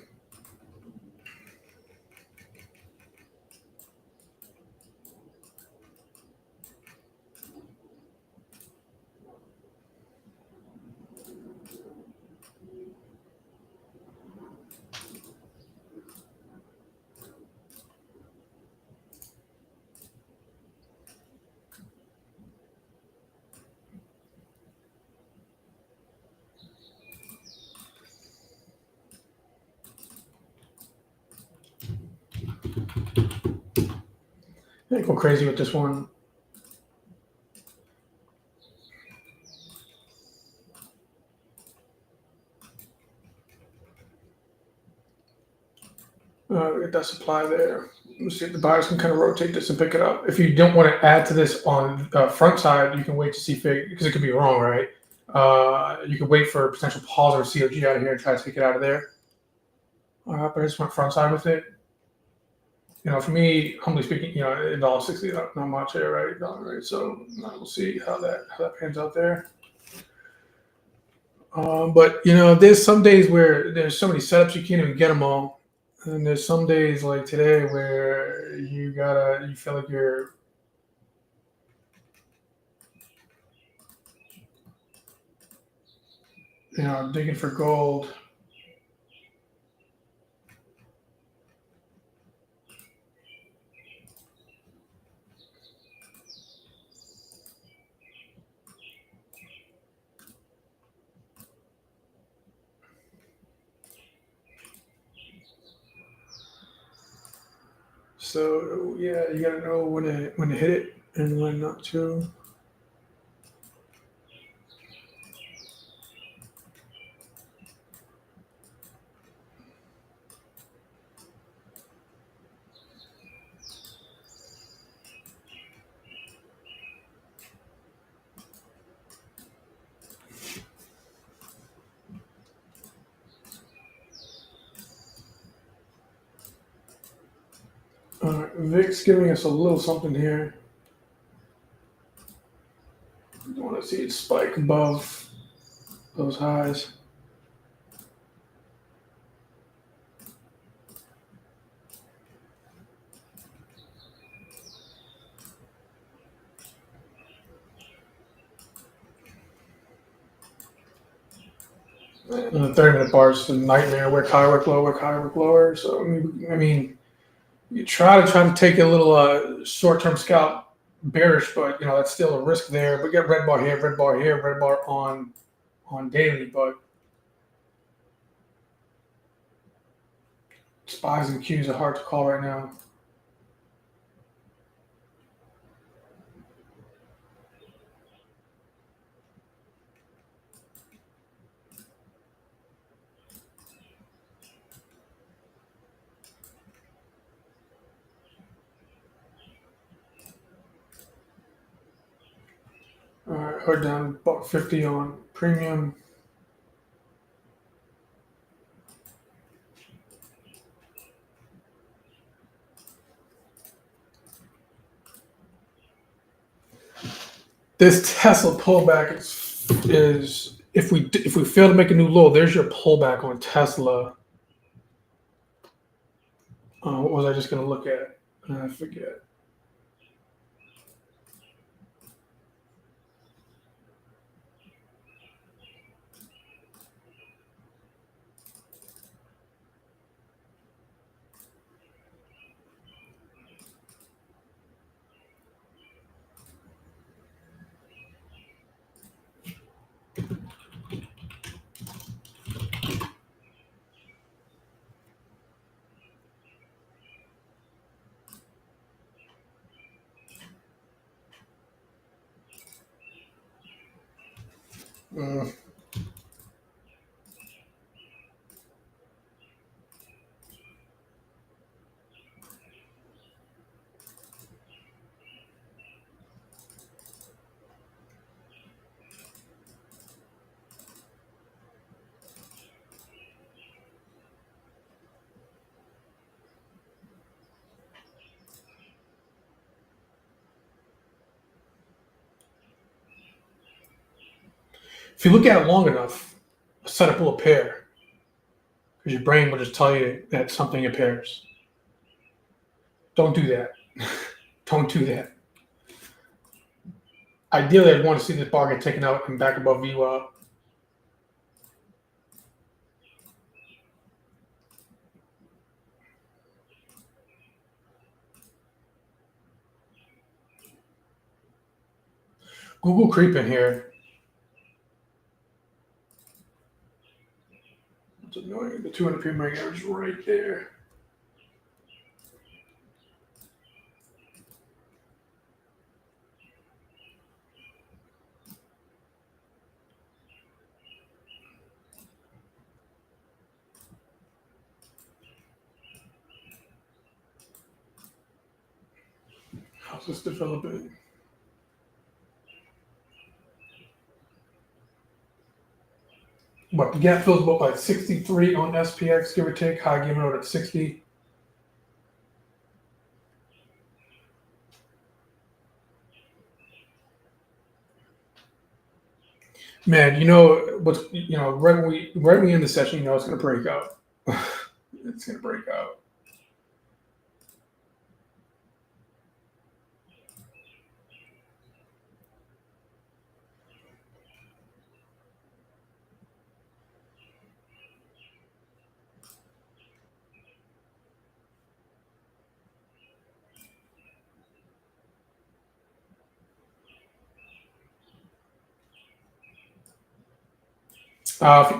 I go crazy with this one. Get that supply there. Let's see if the buyers can kind of rotate this and pick it up. If you don't want to add to this on the front side, you can wait to see because it could be wrong, right? You could wait for a potential pause or COG out of here and try to take it out of there. But I just went front side with it. For me, humbly speaking, $1.60, not much there, right? Right. So we'll see how that pans out there. But there's some days where there's so many setups you can't even get them all, and there's some days like today where you feel like you're digging for gold. So yeah, you gotta know when to hit it and when not to. All right, VIX giving us a little something here. You want to see it spike above those highs. The 30-minute bar is a nightmare. Work higher, work lower, work higher, work lower. So I mean, you try to take a little short-term scalp bearish, but that's still a risk there. But get red bar here, red bar here, red bar on daily. But spies and Qs are hard to call right now. Hood down about 50 on premium. This Tesla pullback is if we fail to make a new low, there's your pullback on Tesla. What was I just going to look at? I forget. If you look at it long enough, a setup will appear because your brain will just tell you that something appears. Don't do that. Don't do that. Ideally, I'd want to see this bar get taken out and back above VWAP. Google creeping here. It's annoying. The 200 period moving average is right there. How's this developing? But the gap fills about like 63 on SPX, give or take. High given out at 60. Man, right when we end the session, it's gonna break out. It's gonna break out.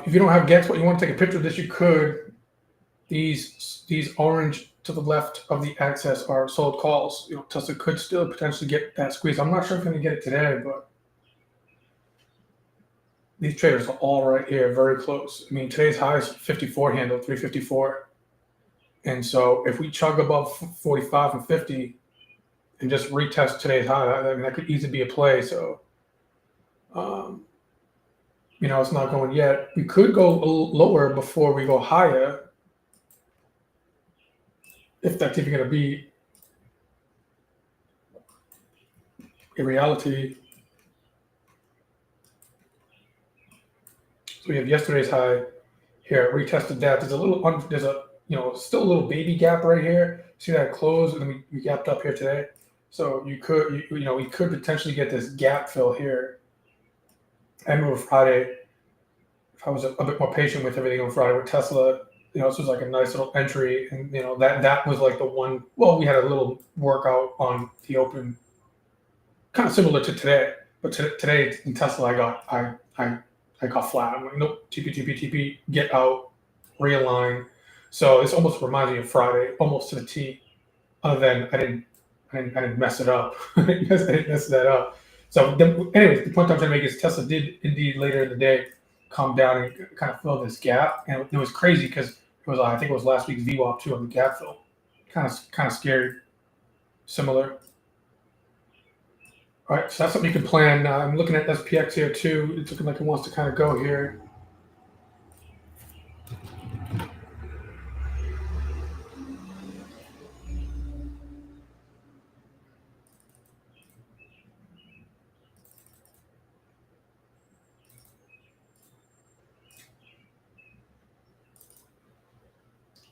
If you don't have gaps, but you want to take a picture of this, you could. These orange to the left of the axis are sold calls. Tesla could still potentially get that squeeze. I'm not sure if I'm going to get it today, but these traders are all right here, very close. I mean, today's high is 54 handle, 354. And so if we chug above 45 and 50 and just retest today's high, I mean, that could easily be a play. So, it's not going yet. We could go lower before we go higher, if that's even going to be a reality. So we have yesterday's high here, retested that. Still a little baby gap right here. See that close, and then we gapped up here today. So we could potentially get this gap fill here. I remember Friday, if I was a bit more patient with everything on Friday with Tesla, this was like a nice little entry, and that was like the one. Well, we had a little workout on the open, kind of similar to today, but today in Tesla, I got flat. I'm like, nope, TP, get out, realign. So this almost reminds me of Friday, almost to the T. Other than I didn't mess it up. I didn't mess that up. So, anyways, the point I'm trying to make is Tesla did indeed later in the day come down and kind of fill this gap, and it was crazy because it was I think it was last week's VWAP too on the gap fill, kind of scary, similar. All right, so that's something you can plan. I'm looking at SPX here too. It's looking like it wants to kind of go here.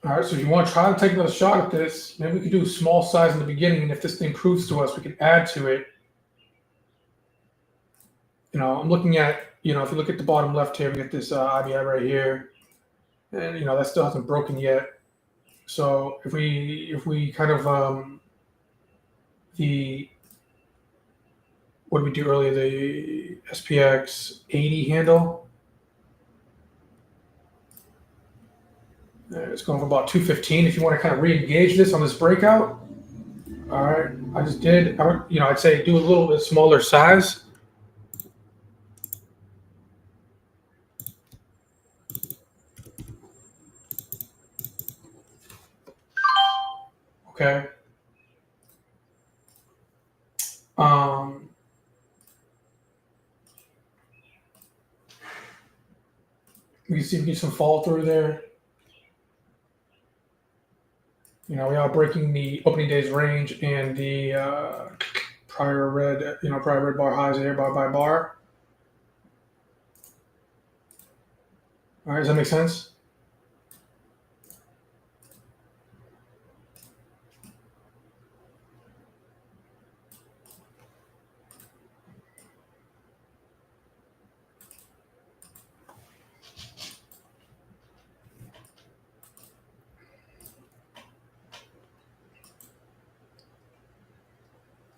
All right, so if you want to try to take another shot at this, maybe we could do a small size in the beginning, and if this thing proves to us, we can add to it. I'm looking at, if you look at the bottom left here, we get this IBI right here, and that still hasn't broken yet. So if we kind of the what did we do earlier? The SPX 80 handle. It's going for about 215. If you want to kind of re-engage this on this breakout, all right. I just did. I'd say do a little bit smaller size. Okay. We can see we get some fall through there. We are breaking the opening day's range and the prior red bar highs there, bar by bar. All right, does that make sense?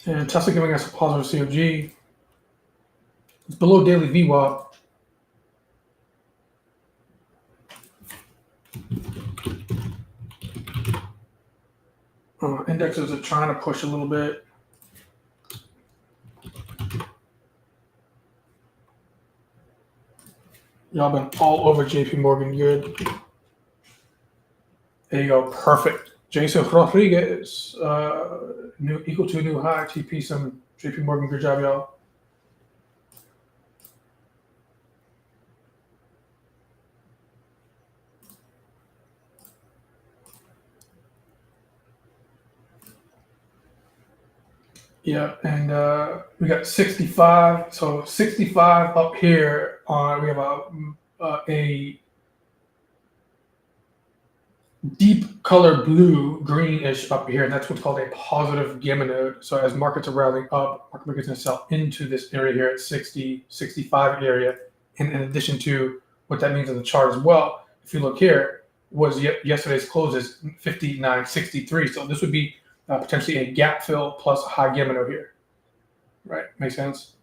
And Tesla giving us a positive COG. It's below daily VWAP. Indexes are trying to push a little bit. Y'all been all over JP Morgan. Good. There you go. Perfect. Jason Rodriguez, equal to a new high. TP some JP Morgan. Good job, y'all. Yeah, and we got 65. So 65 up here. We have a deep color blue, greenish up here, and that's what's called a positive gamma node. So as markets are rallying up, market makers going to sell into this area here at 60, 65 area. And in addition to what that means on the chart as well, if you look here, was yesterday's close is 59.63. So this would be potentially a gap fill plus a high gamma node here. Right? Makes sense?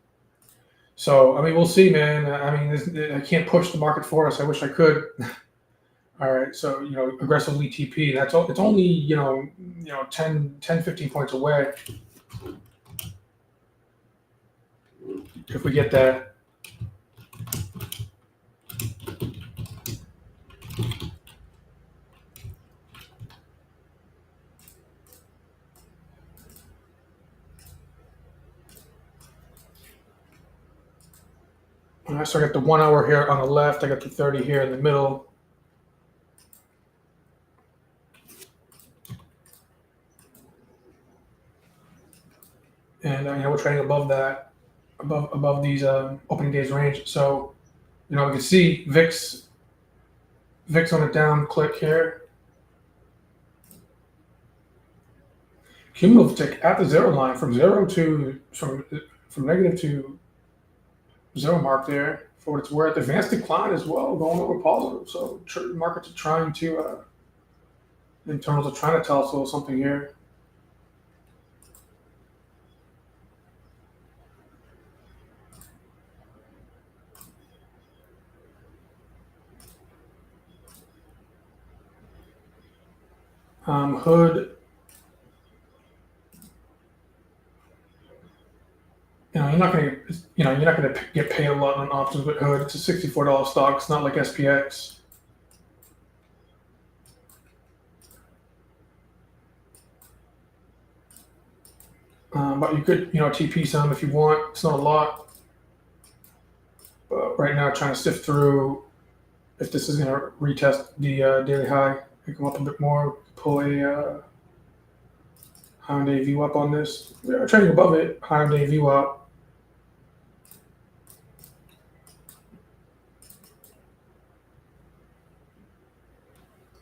So, we'll see, man. I can't push the market for us. I wish I could. All right, so aggressively TP. That's all. It's only 10, 15 points away. If we get that. All right, so I got the 1 hour here on the left. I got the 30 here in the middle. And we're trading above that, above these opening days range. So we can see VIX on a down click here. Cumulative tick at the zero line from negative to zero mark there. For what it's worth, advanced decline as well, going over positive. So markets are trying to, internals are trying to tell us a little something here. Hood. You're not gonna get paid a lot on options with Hood. It's a $64 stock. It's not like SPX. But you could, TP some if you want. It's not a lot. But right now, trying to sift through if this is going to retest the daily high and come up a bit more, pull a high on day VWAP on this. We are trading above it, high on day VWAP.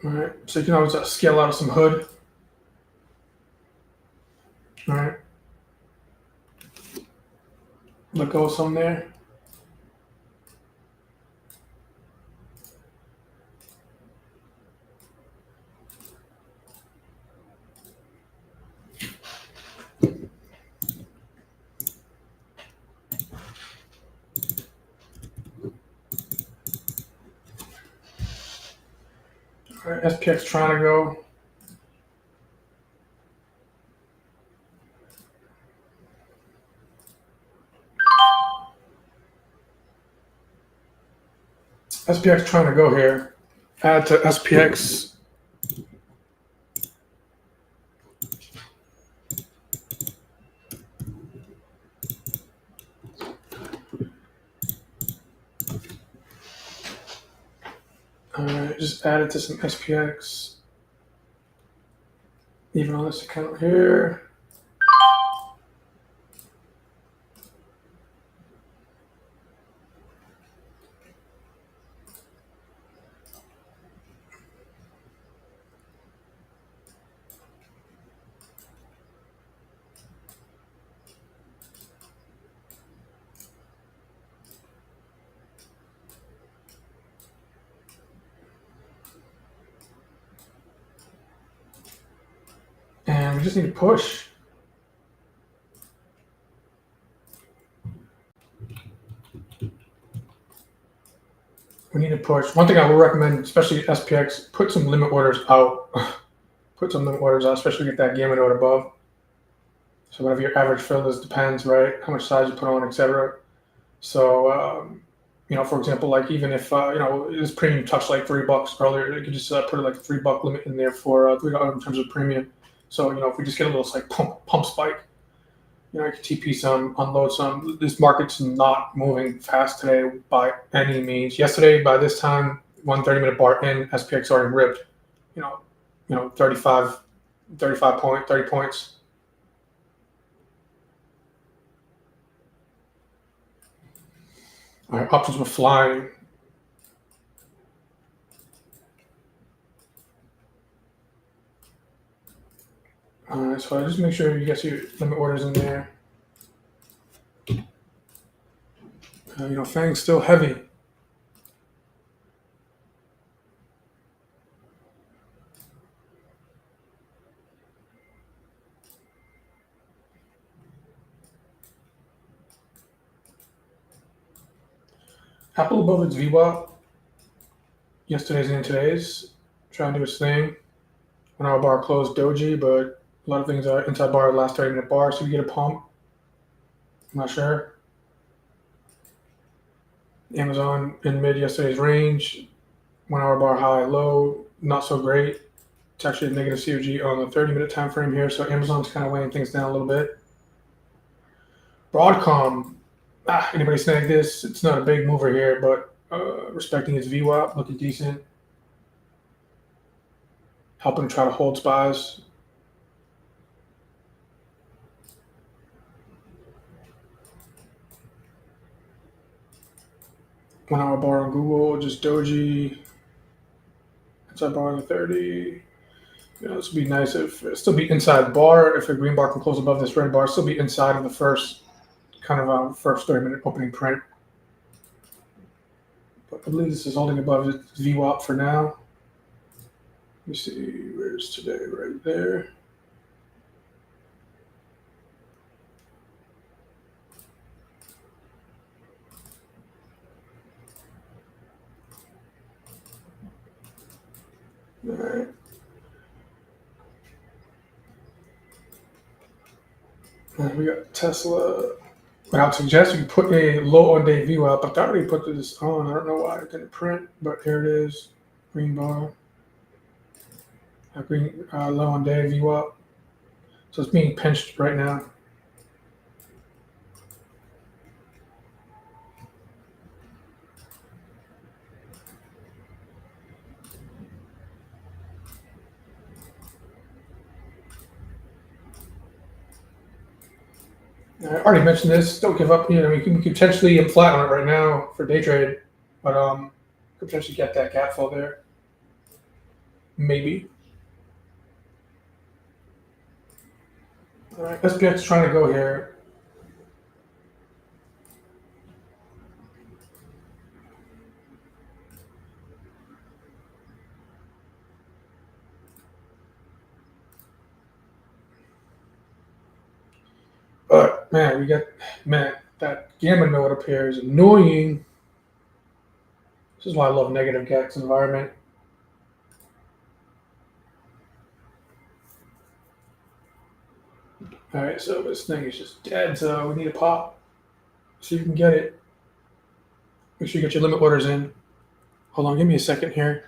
All right, so you can always scale out of some hood. All right, let go of some there. All right, SPX trying to go. SPX trying to go here. Add to SPX. All right, just add it to some SPX. Even on this account here. And we just need to push. We need to push. One thing I will recommend, especially SPX, put some limit orders out. Put some limit orders out, especially get that gamma node above. So whatever your average fill is depends, right? How much size you put on, etc. So, for example, like even if this premium touched like $3 earlier, you could just put like a $3 limit in there for $3 in terms of premium. So if we just get a little like pump spike, you can TP some, unload some. This market's not moving fast today by any means. Yesterday, by this time, 130-minute bar in, SPX already ripped, 30 points. All right, options were flying. All right, so I just make sure you get your limit orders in there. Fang's still heavy. Apple above its VWAP. Yesterday's and today's. Trying to do its thing. 1 hour bar closed doji, but a lot of things are inside bar, last 30-minute bar, so you get a pump. I'm not sure. Amazon in mid yesterday's range. 1 hour bar high, low, not so great. It's actually a negative COG on the 30-minute time frame here, so Amazon's kind of weighing things down a little bit. Broadcom, anybody snag this? It's not a big mover here, but respecting its VWAP, looking decent. Helping try to hold SPYs. One hour bar on Google, just doji. Inside bar on the 30. This would be nice if it still be inside bar. If the green bar can close above this red bar, still be inside of the first 30-minute opening print. But I believe this is holding above its VWAP for now. Let me see, where's today? Right there. All right. And we got Tesla. But I would suggest you put a low on day VWAP, but I already put this on. I don't know why it didn't print, but here it is. Green bar. Green low on day VWAP. So it's being pinched right now. I already mentioned this. Don't give up. We can potentially flat on it right now for day trade, but could potentially get that gap fill there. Maybe. All right, SPX trying to go here. But man, that gamma node up here is annoying. This is why I love negative gas environment. All right, so this thing is just dead, so we need a pop. So you can get it. Make sure you get your limit orders in. Hold on, give me a second here.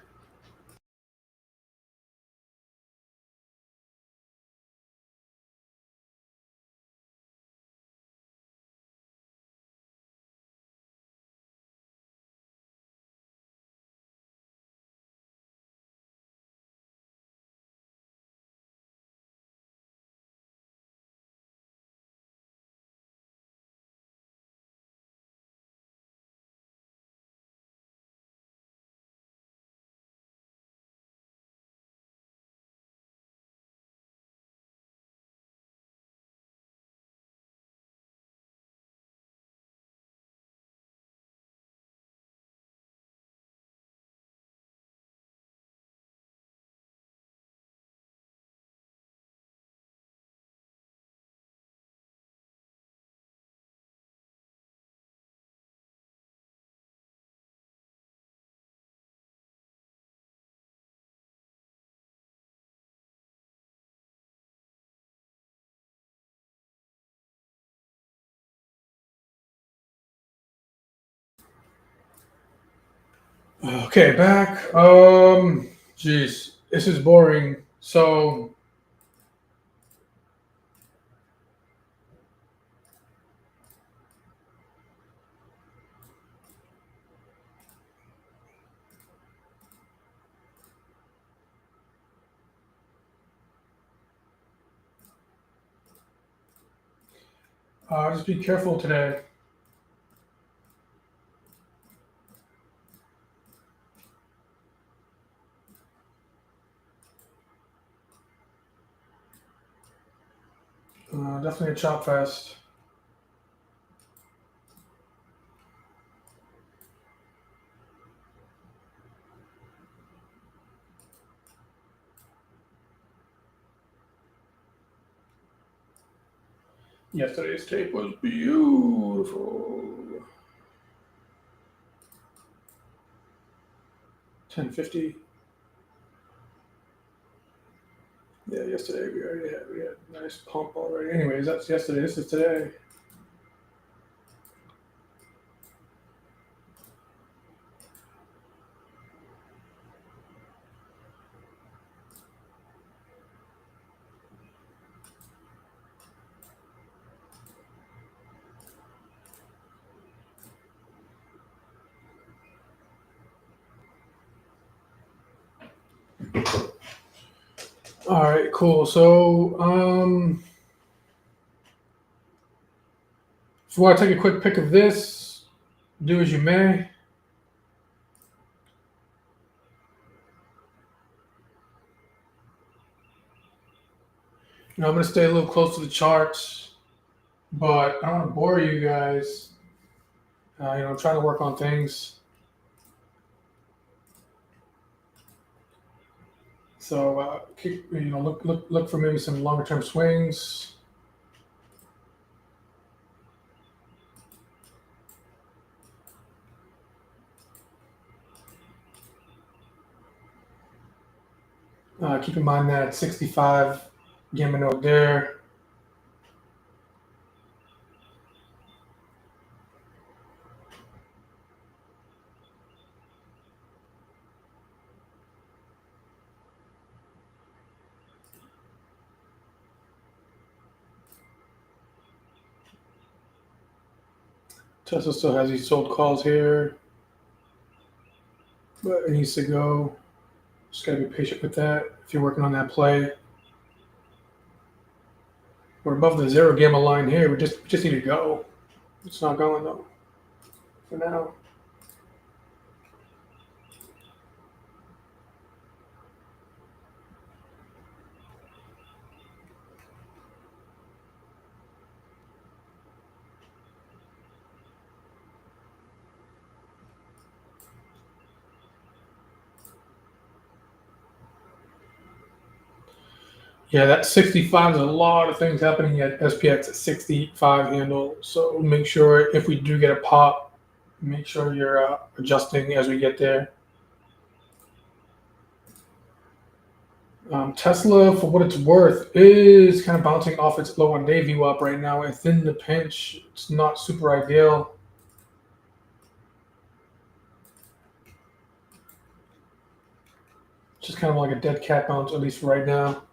Okay, back. Jeez, this is boring. So just be careful today. Definitely a chop fest. Yesterday's tape was beautiful. 1050. Yeah, yesterday we had a nice pump already. Anyways, that's yesterday. This is today. All right, cool. So, if you want to take a quick pick of this, do as you may. I'm going to stay a little close to the charts, but I don't want to bore you guys. I'm trying to work on things. So, keep look for maybe some longer term swings. Keep in mind that 65 gamma node there. Tesla still has these sold calls here, but it needs to go. Just gotta be patient with that if you're working on that play. We're above the 0 gamma line here. We just need to go. It's not going though for now. Yeah, that 65 is a lot of things happening at SPX at 65 handle. So make sure if we do get a pop, make sure you're adjusting as we get there. Tesla, for what it's worth, is kind of bouncing off its low on day VWAP right now. Within the pinch, it's not super ideal. Just kind of like a dead cat bounce, at least for right now.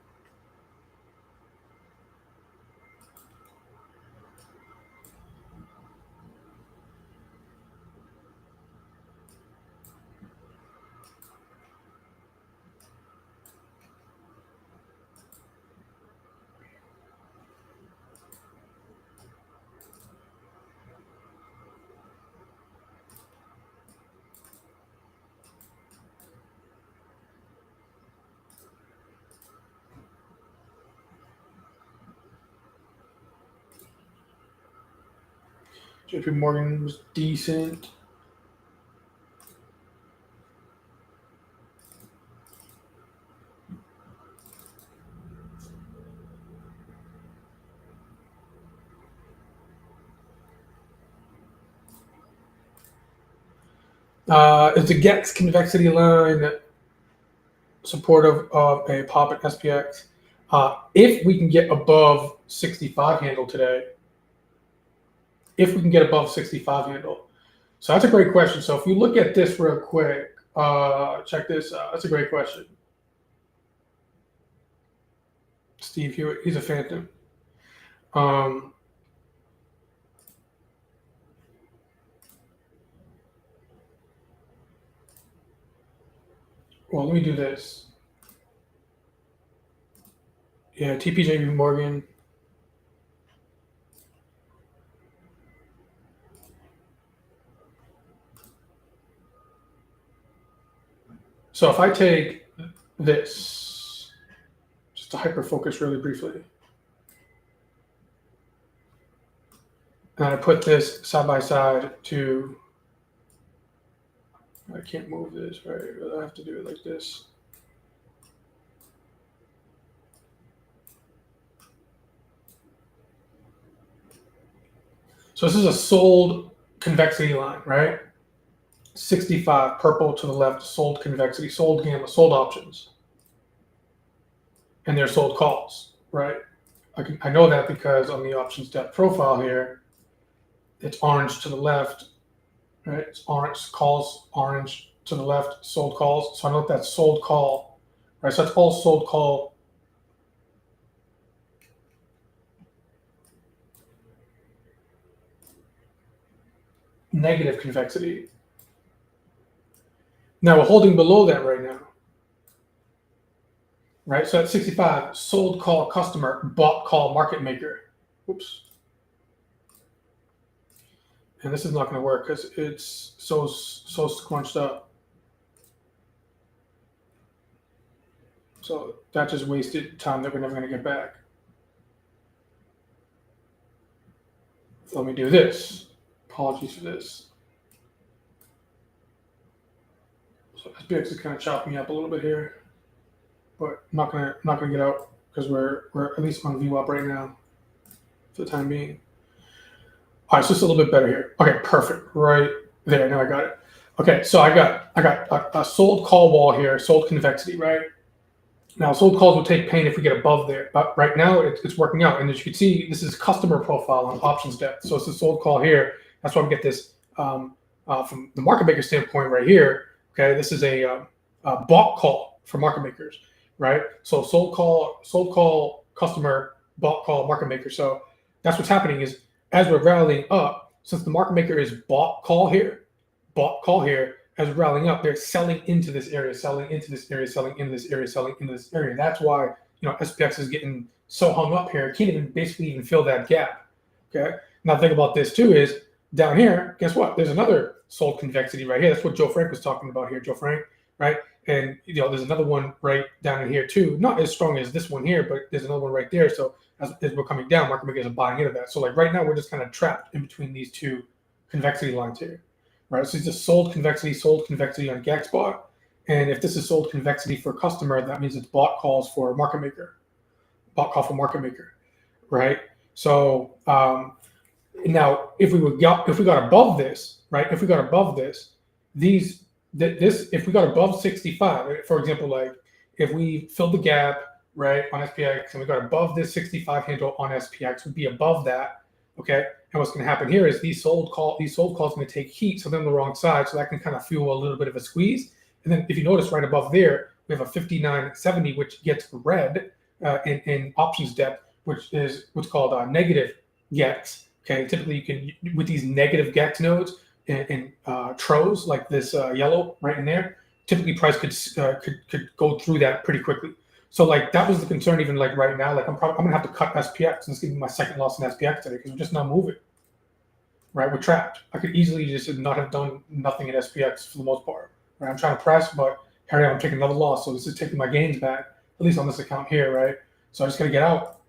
JP Morgan was decent. Is the GEX convexity line supportive of a pop at SPX? If we can get above 65 handle today, if we can get above 65 handle. So that's a great question. So if you look at this real quick, check this out. That's a great question. Steve Hewitt, he's a phantom. Well, let me do this. Yeah, TPJP Morgan. So if I take this, just to hyper focus really briefly, and I put this side by side to, I can't move this, right? I have to do it like this. So this is a sold convexity line, right? 65, purple to the left, sold convexity, sold gamma, sold options. And they're sold calls, right? I know that because on the options depth profile here, it's orange to the left, right? It's orange calls, orange to the left, sold calls. So I know that's sold call, right? So that's all sold call. Negative convexity. Now we're holding below that right now, right? So at 65, sold call customer, bought call market maker. Oops. And this is not going to work because it's so scrunched up. So that just wasted time that we're never going to get back. So let me do this. Apologies for this. So SPX is kind of chopping me up a little bit here, but not gonna get out because we're at least on VWAP right now for the time being. All right, so it's a little bit better here. Okay, perfect. Right there. Now I got it. Okay, so I got a sold call wall here, sold convexity, right? Now, sold calls will take pain if we get above there, but right now it's working out. And as you can see, this is customer profile on options depth. So it's a sold call here. That's why we get this from the market maker standpoint right here. Okay, this is a bought call for market makers, right? So sold call, customer, bought call, market maker. So that's what's happening is as we're rallying up, since the market maker is bought call here, as we're rallying up, they're selling into this area, selling into this area, selling into this area, selling into this area. That's why SPX is getting so hung up here, it can't even basically even fill that gap. Okay. Now think about this too is down here, guess what? There's another sold convexity right here. That's what Joe Frank was talking about here, Joe Frank, right? And there's another one right down in here too. Not as strong as this one here, but there's another one right there. So as we're coming down, market makers are buying into that. So like right now, we're just kind of trapped in between these two convexity lines here, right? So it's just sold convexity on GACSPOT. And if this is sold convexity for customer, that means it's bought calls for market maker, bought call for market maker, right? So now if we got above this, right? If we got above this, if we got above 65, for example, like if we filled the gap, right, on SPX and we got above this 65 handle on SPX, we'd be above that, okay? And what's going to happen here is these sold calls going to take heat, so they're on the wrong side, so that can kind of fuel a little bit of a squeeze. And then if you notice right above there, we have a 59.70, which gets red in options depth, which is what's called negative GEX. Okay, typically you can, with these negative GEX nodes in TROs like this yellow right in there, typically price could go through that pretty quickly. So like that was the concern even like right now. Like I'm gonna have to cut SPX, and it's gonna be my second loss in SPX today because we're just not moving. Right, we're trapped. I could easily just not have done nothing in SPX for the most part. Right, I'm trying to press, but here I am taking another loss. So this is taking my gains back, at least on this account here, right? So I just gotta get out.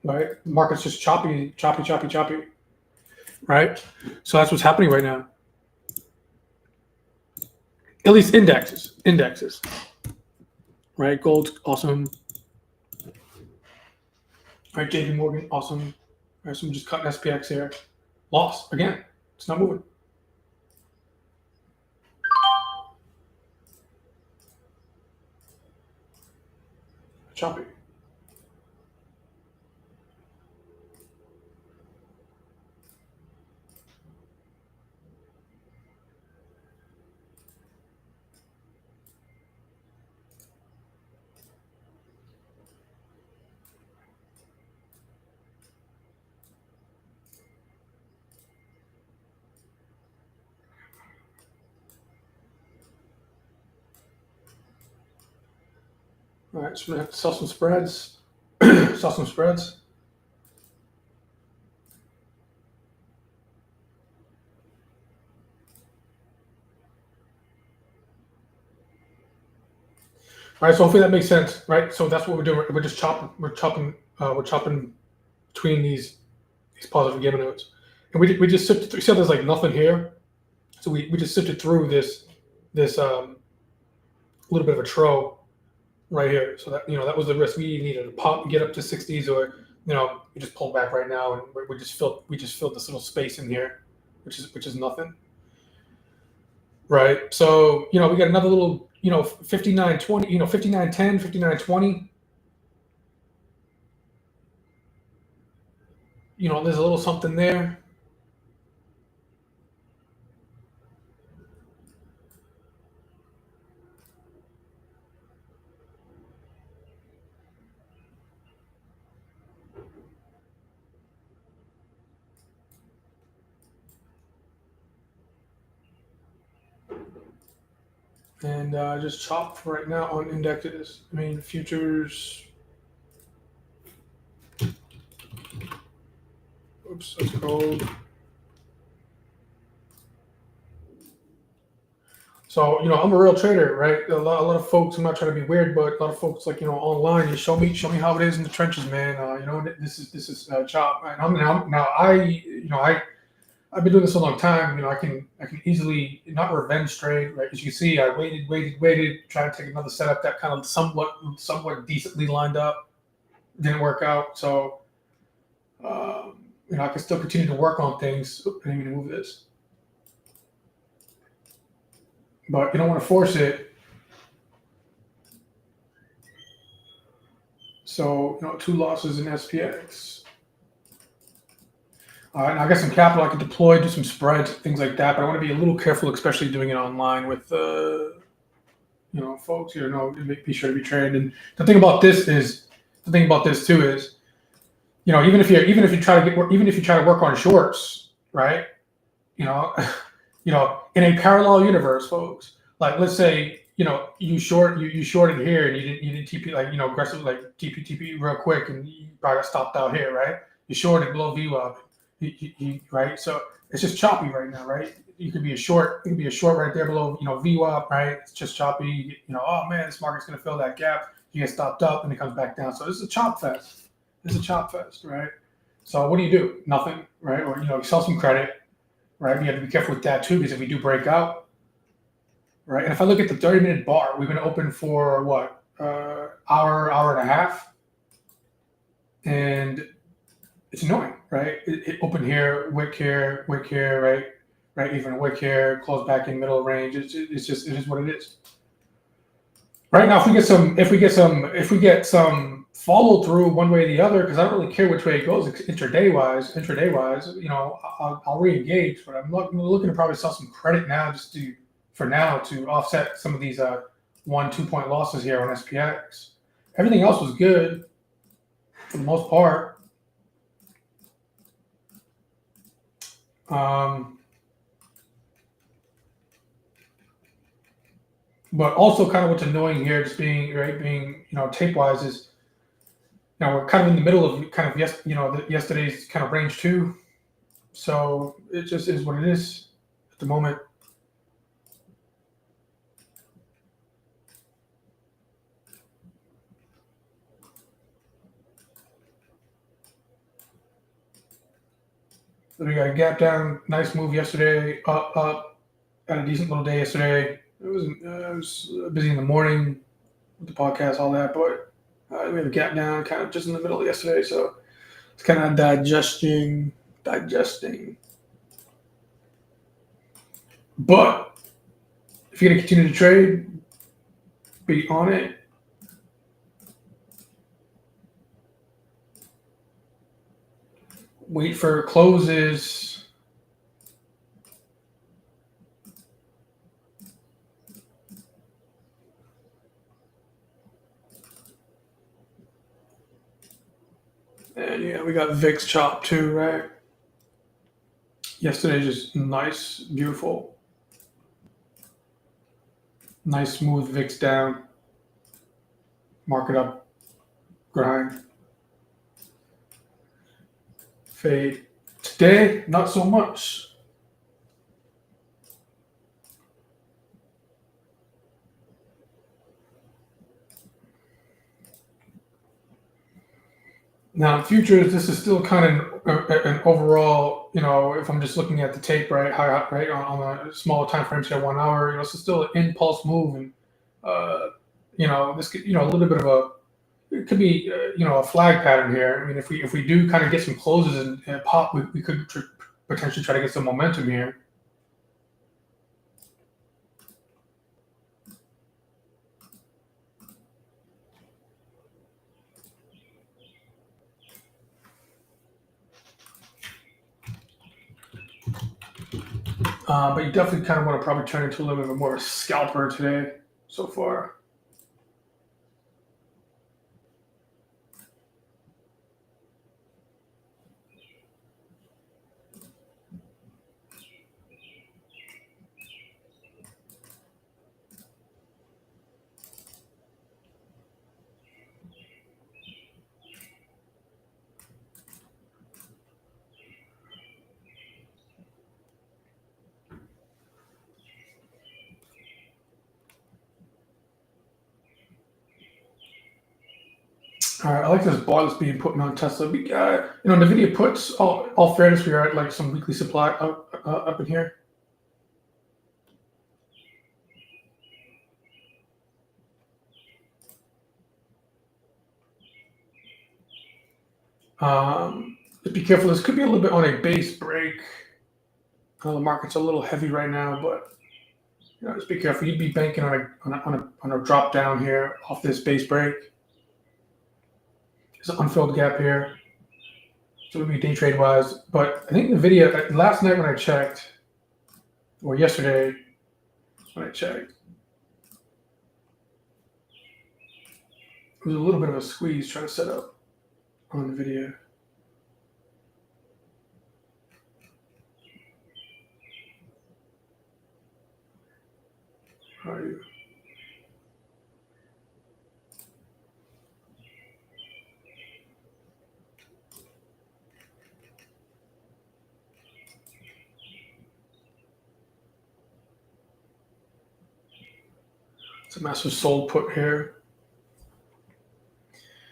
Right, the market's just choppy, right? So that's what's happening right now. At least indexes. Right, gold's awesome. Right, JP Morgan, awesome. Right, so I'm just cutting SPX here. Loss again. It's not moving. Choppy. All right, so we're gonna have to sell some spreads. Sell some spreads. All right, so hopefully that makes sense, right? So that's what we're doing. We're just chopping. We're chopping between these positive gamma nodes, and we just sifted through. See how there's like nothing here, so we just sifted through this little bit of a tro right here. So that that was the risk. We needed to pop and get up to 60s, or we just pulled back right now, and we just filled this little space in here, which is nothing, right? So we got another little 59.20, 59.10, 59.20. There's a little something there. And just chop for right now on indexes. I mean, futures. Oops, that's gold. So I'm a real trader, right? A lot of folks. I'm not trying to be weird, but a lot of folks like online. You show me how it is in the trenches, man. This is chop. And I've been doing this a long time. I can easily not revenge trade, right? As you can see, I waited, trying to take another setup that kind of somewhat decently lined up. Didn't work out. So I can still continue to work on things. Oops, I didn't even move this. But you don't want to force it. So 2 losses in SPX. And I got some capital I could deploy, do some spreads, things like that. But I want to be a little careful, especially doing it online with folks. Be sure to be trained. And the thing about this too is, even if you try to work on shorts, right? In a parallel universe, folks. Like let's say you shorted here and you didn't TP like aggressive like TP real quick and you probably got stopped out here, right? You shorted below VWAP, right? So it's just choppy right now, right? You could be a short, right there below VWAP, right? It's just choppy. Oh man, this market's gonna fill that gap. You get stopped up and it comes back down. So this is a chop fest. Right? So what do? Nothing, right? Or you sell some credit, right? You have to be careful with that too because if we do break out. Right, and if I look at the 30-minute bar, we've been open for what, hour and a half, and it's annoying, right? It opened here, wick here, right, even a wick here, close back in middle range. It is what it is. Right now, if we get some follow through one way or the other, because I don't really care which way it goes intraday wise, I'll re-engage, but I'm looking to probably sell some credit now to offset some of these 1-2 point losses here on SPX. Everything else was good for the most part. But also kind of what's annoying here, just being tape wise is we're kind of in the middle of kind of yesterday's kind of range too. So it just is what it is at the moment. So we got a gap down, nice move yesterday, up, had a decent little day yesterday. It was busy in the morning with the podcast, all that, but we have a gap down kind of just in the middle of yesterday, so it's kind of digesting. But if you're going to continue to trade, be on it. Wait for closes. And yeah, we got VIX chop too, right? Yesterday, just nice, beautiful. Nice, smooth VIX down. Market up, grind. Fade. Today, not so much. Now, futures, this is still kind of an overall, if I'm just looking at the tape, right, right on the smaller time frames here, 1 hour, this is still an impulse move, and this could, a little bit of it could be, a flag pattern here. I mean, if we do kind of get some closes and pop, we could potentially try to get some momentum here. But you definitely kind of want to probably turn into a little bit more scalper today so far. All right, I like this bar that's being put on Tesla. NVIDIA puts, all fairness, we are at like some weekly supply up in here. Just be careful. This could be a little bit on a base break. The market's a little heavy right now, but just be careful. You'd be banking on a drop down here off this base break. There's an unfilled gap here. So it would be day trade wise. But I think NVIDIA, last night when I checked, or yesterday when I checked, it was a little bit of a squeeze trying to set up on NVIDIA. How are you? It's a massive sold put here.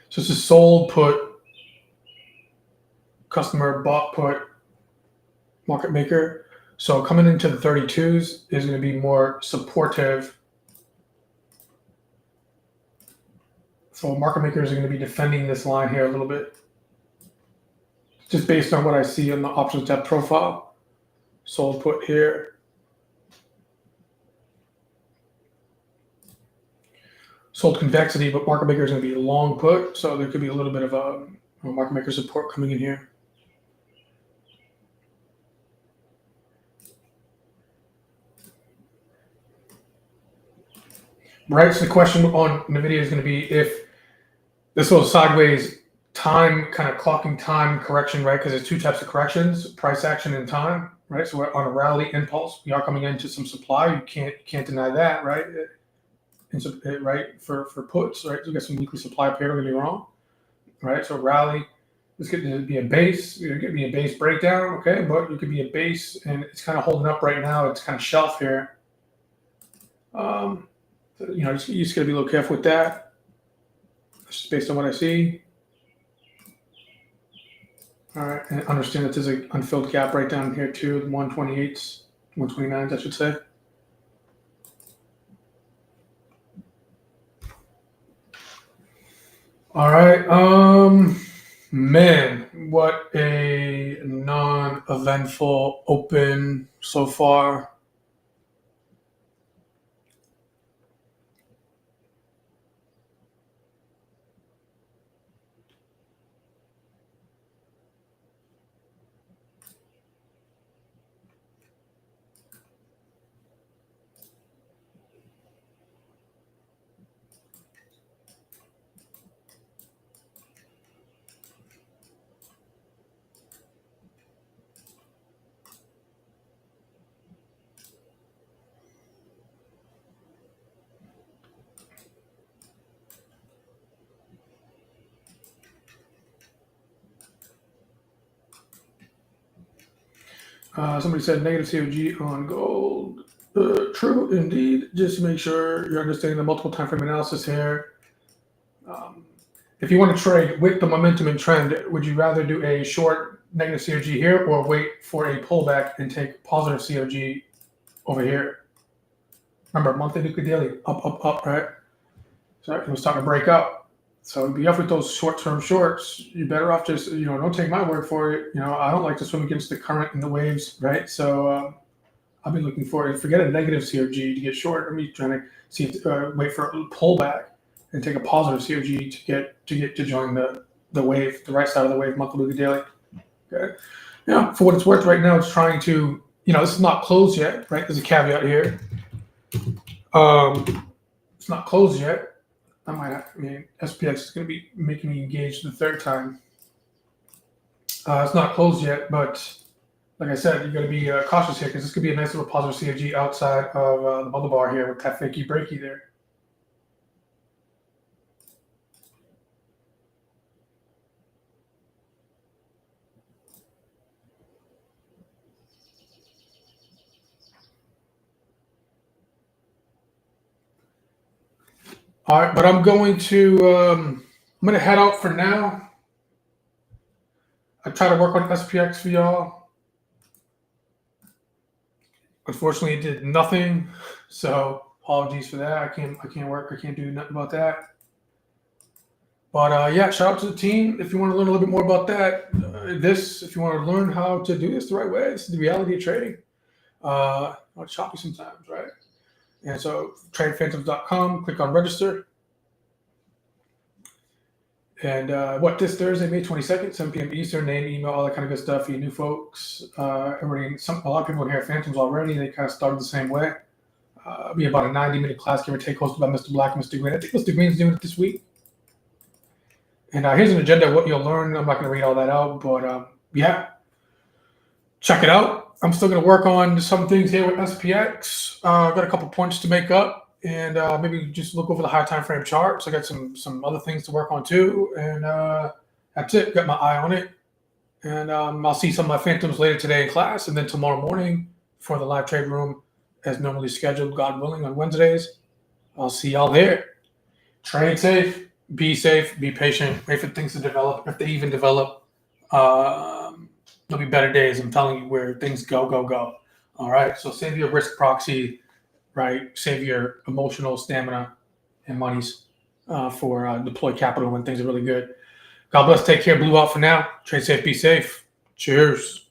So it's a sold put, customer bought put, market maker. So coming into the 32s is going to be more supportive. So market makers are going to be defending this line here a little bit, just based on what I see on the options depth profile. Sold put here. Sold convexity, but market maker is going to be a long put. So there could be a little bit of a market maker support coming in here. Right, so the question on NVIDIA is going to be if this little sideways time, kind of clocking time correction, right? Because there's two types of corrections: price action and time, right? So we're on a rally impulse. We are coming into some supply. You can't deny that, right? Right, for puts, right? So we got some weekly supply up here. Don't get me wrong, right? So rally. This could be a base. It could be a base breakdown, okay? But it could be a base, and it's kind of holding up right now. It's kind of shelf here. You just got to be a little careful with that. That's just based on what I see. All right, and understand that there's an unfilled gap right down here too, the 128s, 129s, I should say. All right, man, what a non-eventful open so far. Somebody said negative COG on gold. True, indeed. Just to make sure you're understanding the multiple time frame analysis here. If you want to trade with the momentum and trend, would you rather do a short negative COG here or wait for a pullback and take positive COG over here? Remember, monthly, weekly, daily, up, right? So it was starting to break up. So be off with those short-term shorts. You're better off just, don't take my word for it. I don't like to swim against the current and the waves, right? So I've been looking for it. Forget a negative COG to get short. I'm trying to see, wait for a pullback and take a positive COG to join the wave, the right side of the wave, monthly, weekly, daily. Okay. Yeah. For what it's worth, right now it's trying to, this is not closed yet, right? There's a caveat here. It's not closed yet. SPX is going to be making me engage the third time. It's not closed yet, but like I said, you got to be cautious here because this could be a nice little positive COG outside of the bubble bar here with that fakey breaky there. All right, but I'm going to head out for now. I try to work on SPX for y'all. Unfortunately, it did nothing, so apologies for that. I can't work. I can't do nothing about that. But yeah, shout out to the team. If you want to learn a little bit more about that, if you want to learn how to do this the right way, this is the reality of trading. It's choppy sometimes, right? And so TradePhantoms.com, click on register. And this Thursday, May 22nd, 7 p.m. Eastern, name, email, all that kind of good stuff for you new folks. A lot of people in here are Phantoms already. They kind of started the same way. It'll be about a 90-minute class, give or take, hosted by Mr. Black and Mr. Green. I think Mr. Green's doing it this week. And here's an agenda of what you'll learn. I'm not going to read all that out, but yeah, check it out. I'm still going to work on some things here with SPX. I've got a couple points to make up, and maybe just look over the high time frame charts. I got some other things to work on too, and that's it. Got my eye on it, and I'll see some of my Phantoms later today in class, and then tomorrow morning for the live trade room as normally scheduled, God willing, on Wednesdays. I'll see y'all there. Trade safe, be patient, wait for things to develop. If they even develop, there'll be better days. I'm telling you where things go, go, go. All right. So save your risk proxy, right? Save your emotional stamina and monies for deploy capital when things are really good. God bless. Take care. Blue out for now. Trade safe. Be safe. Cheers.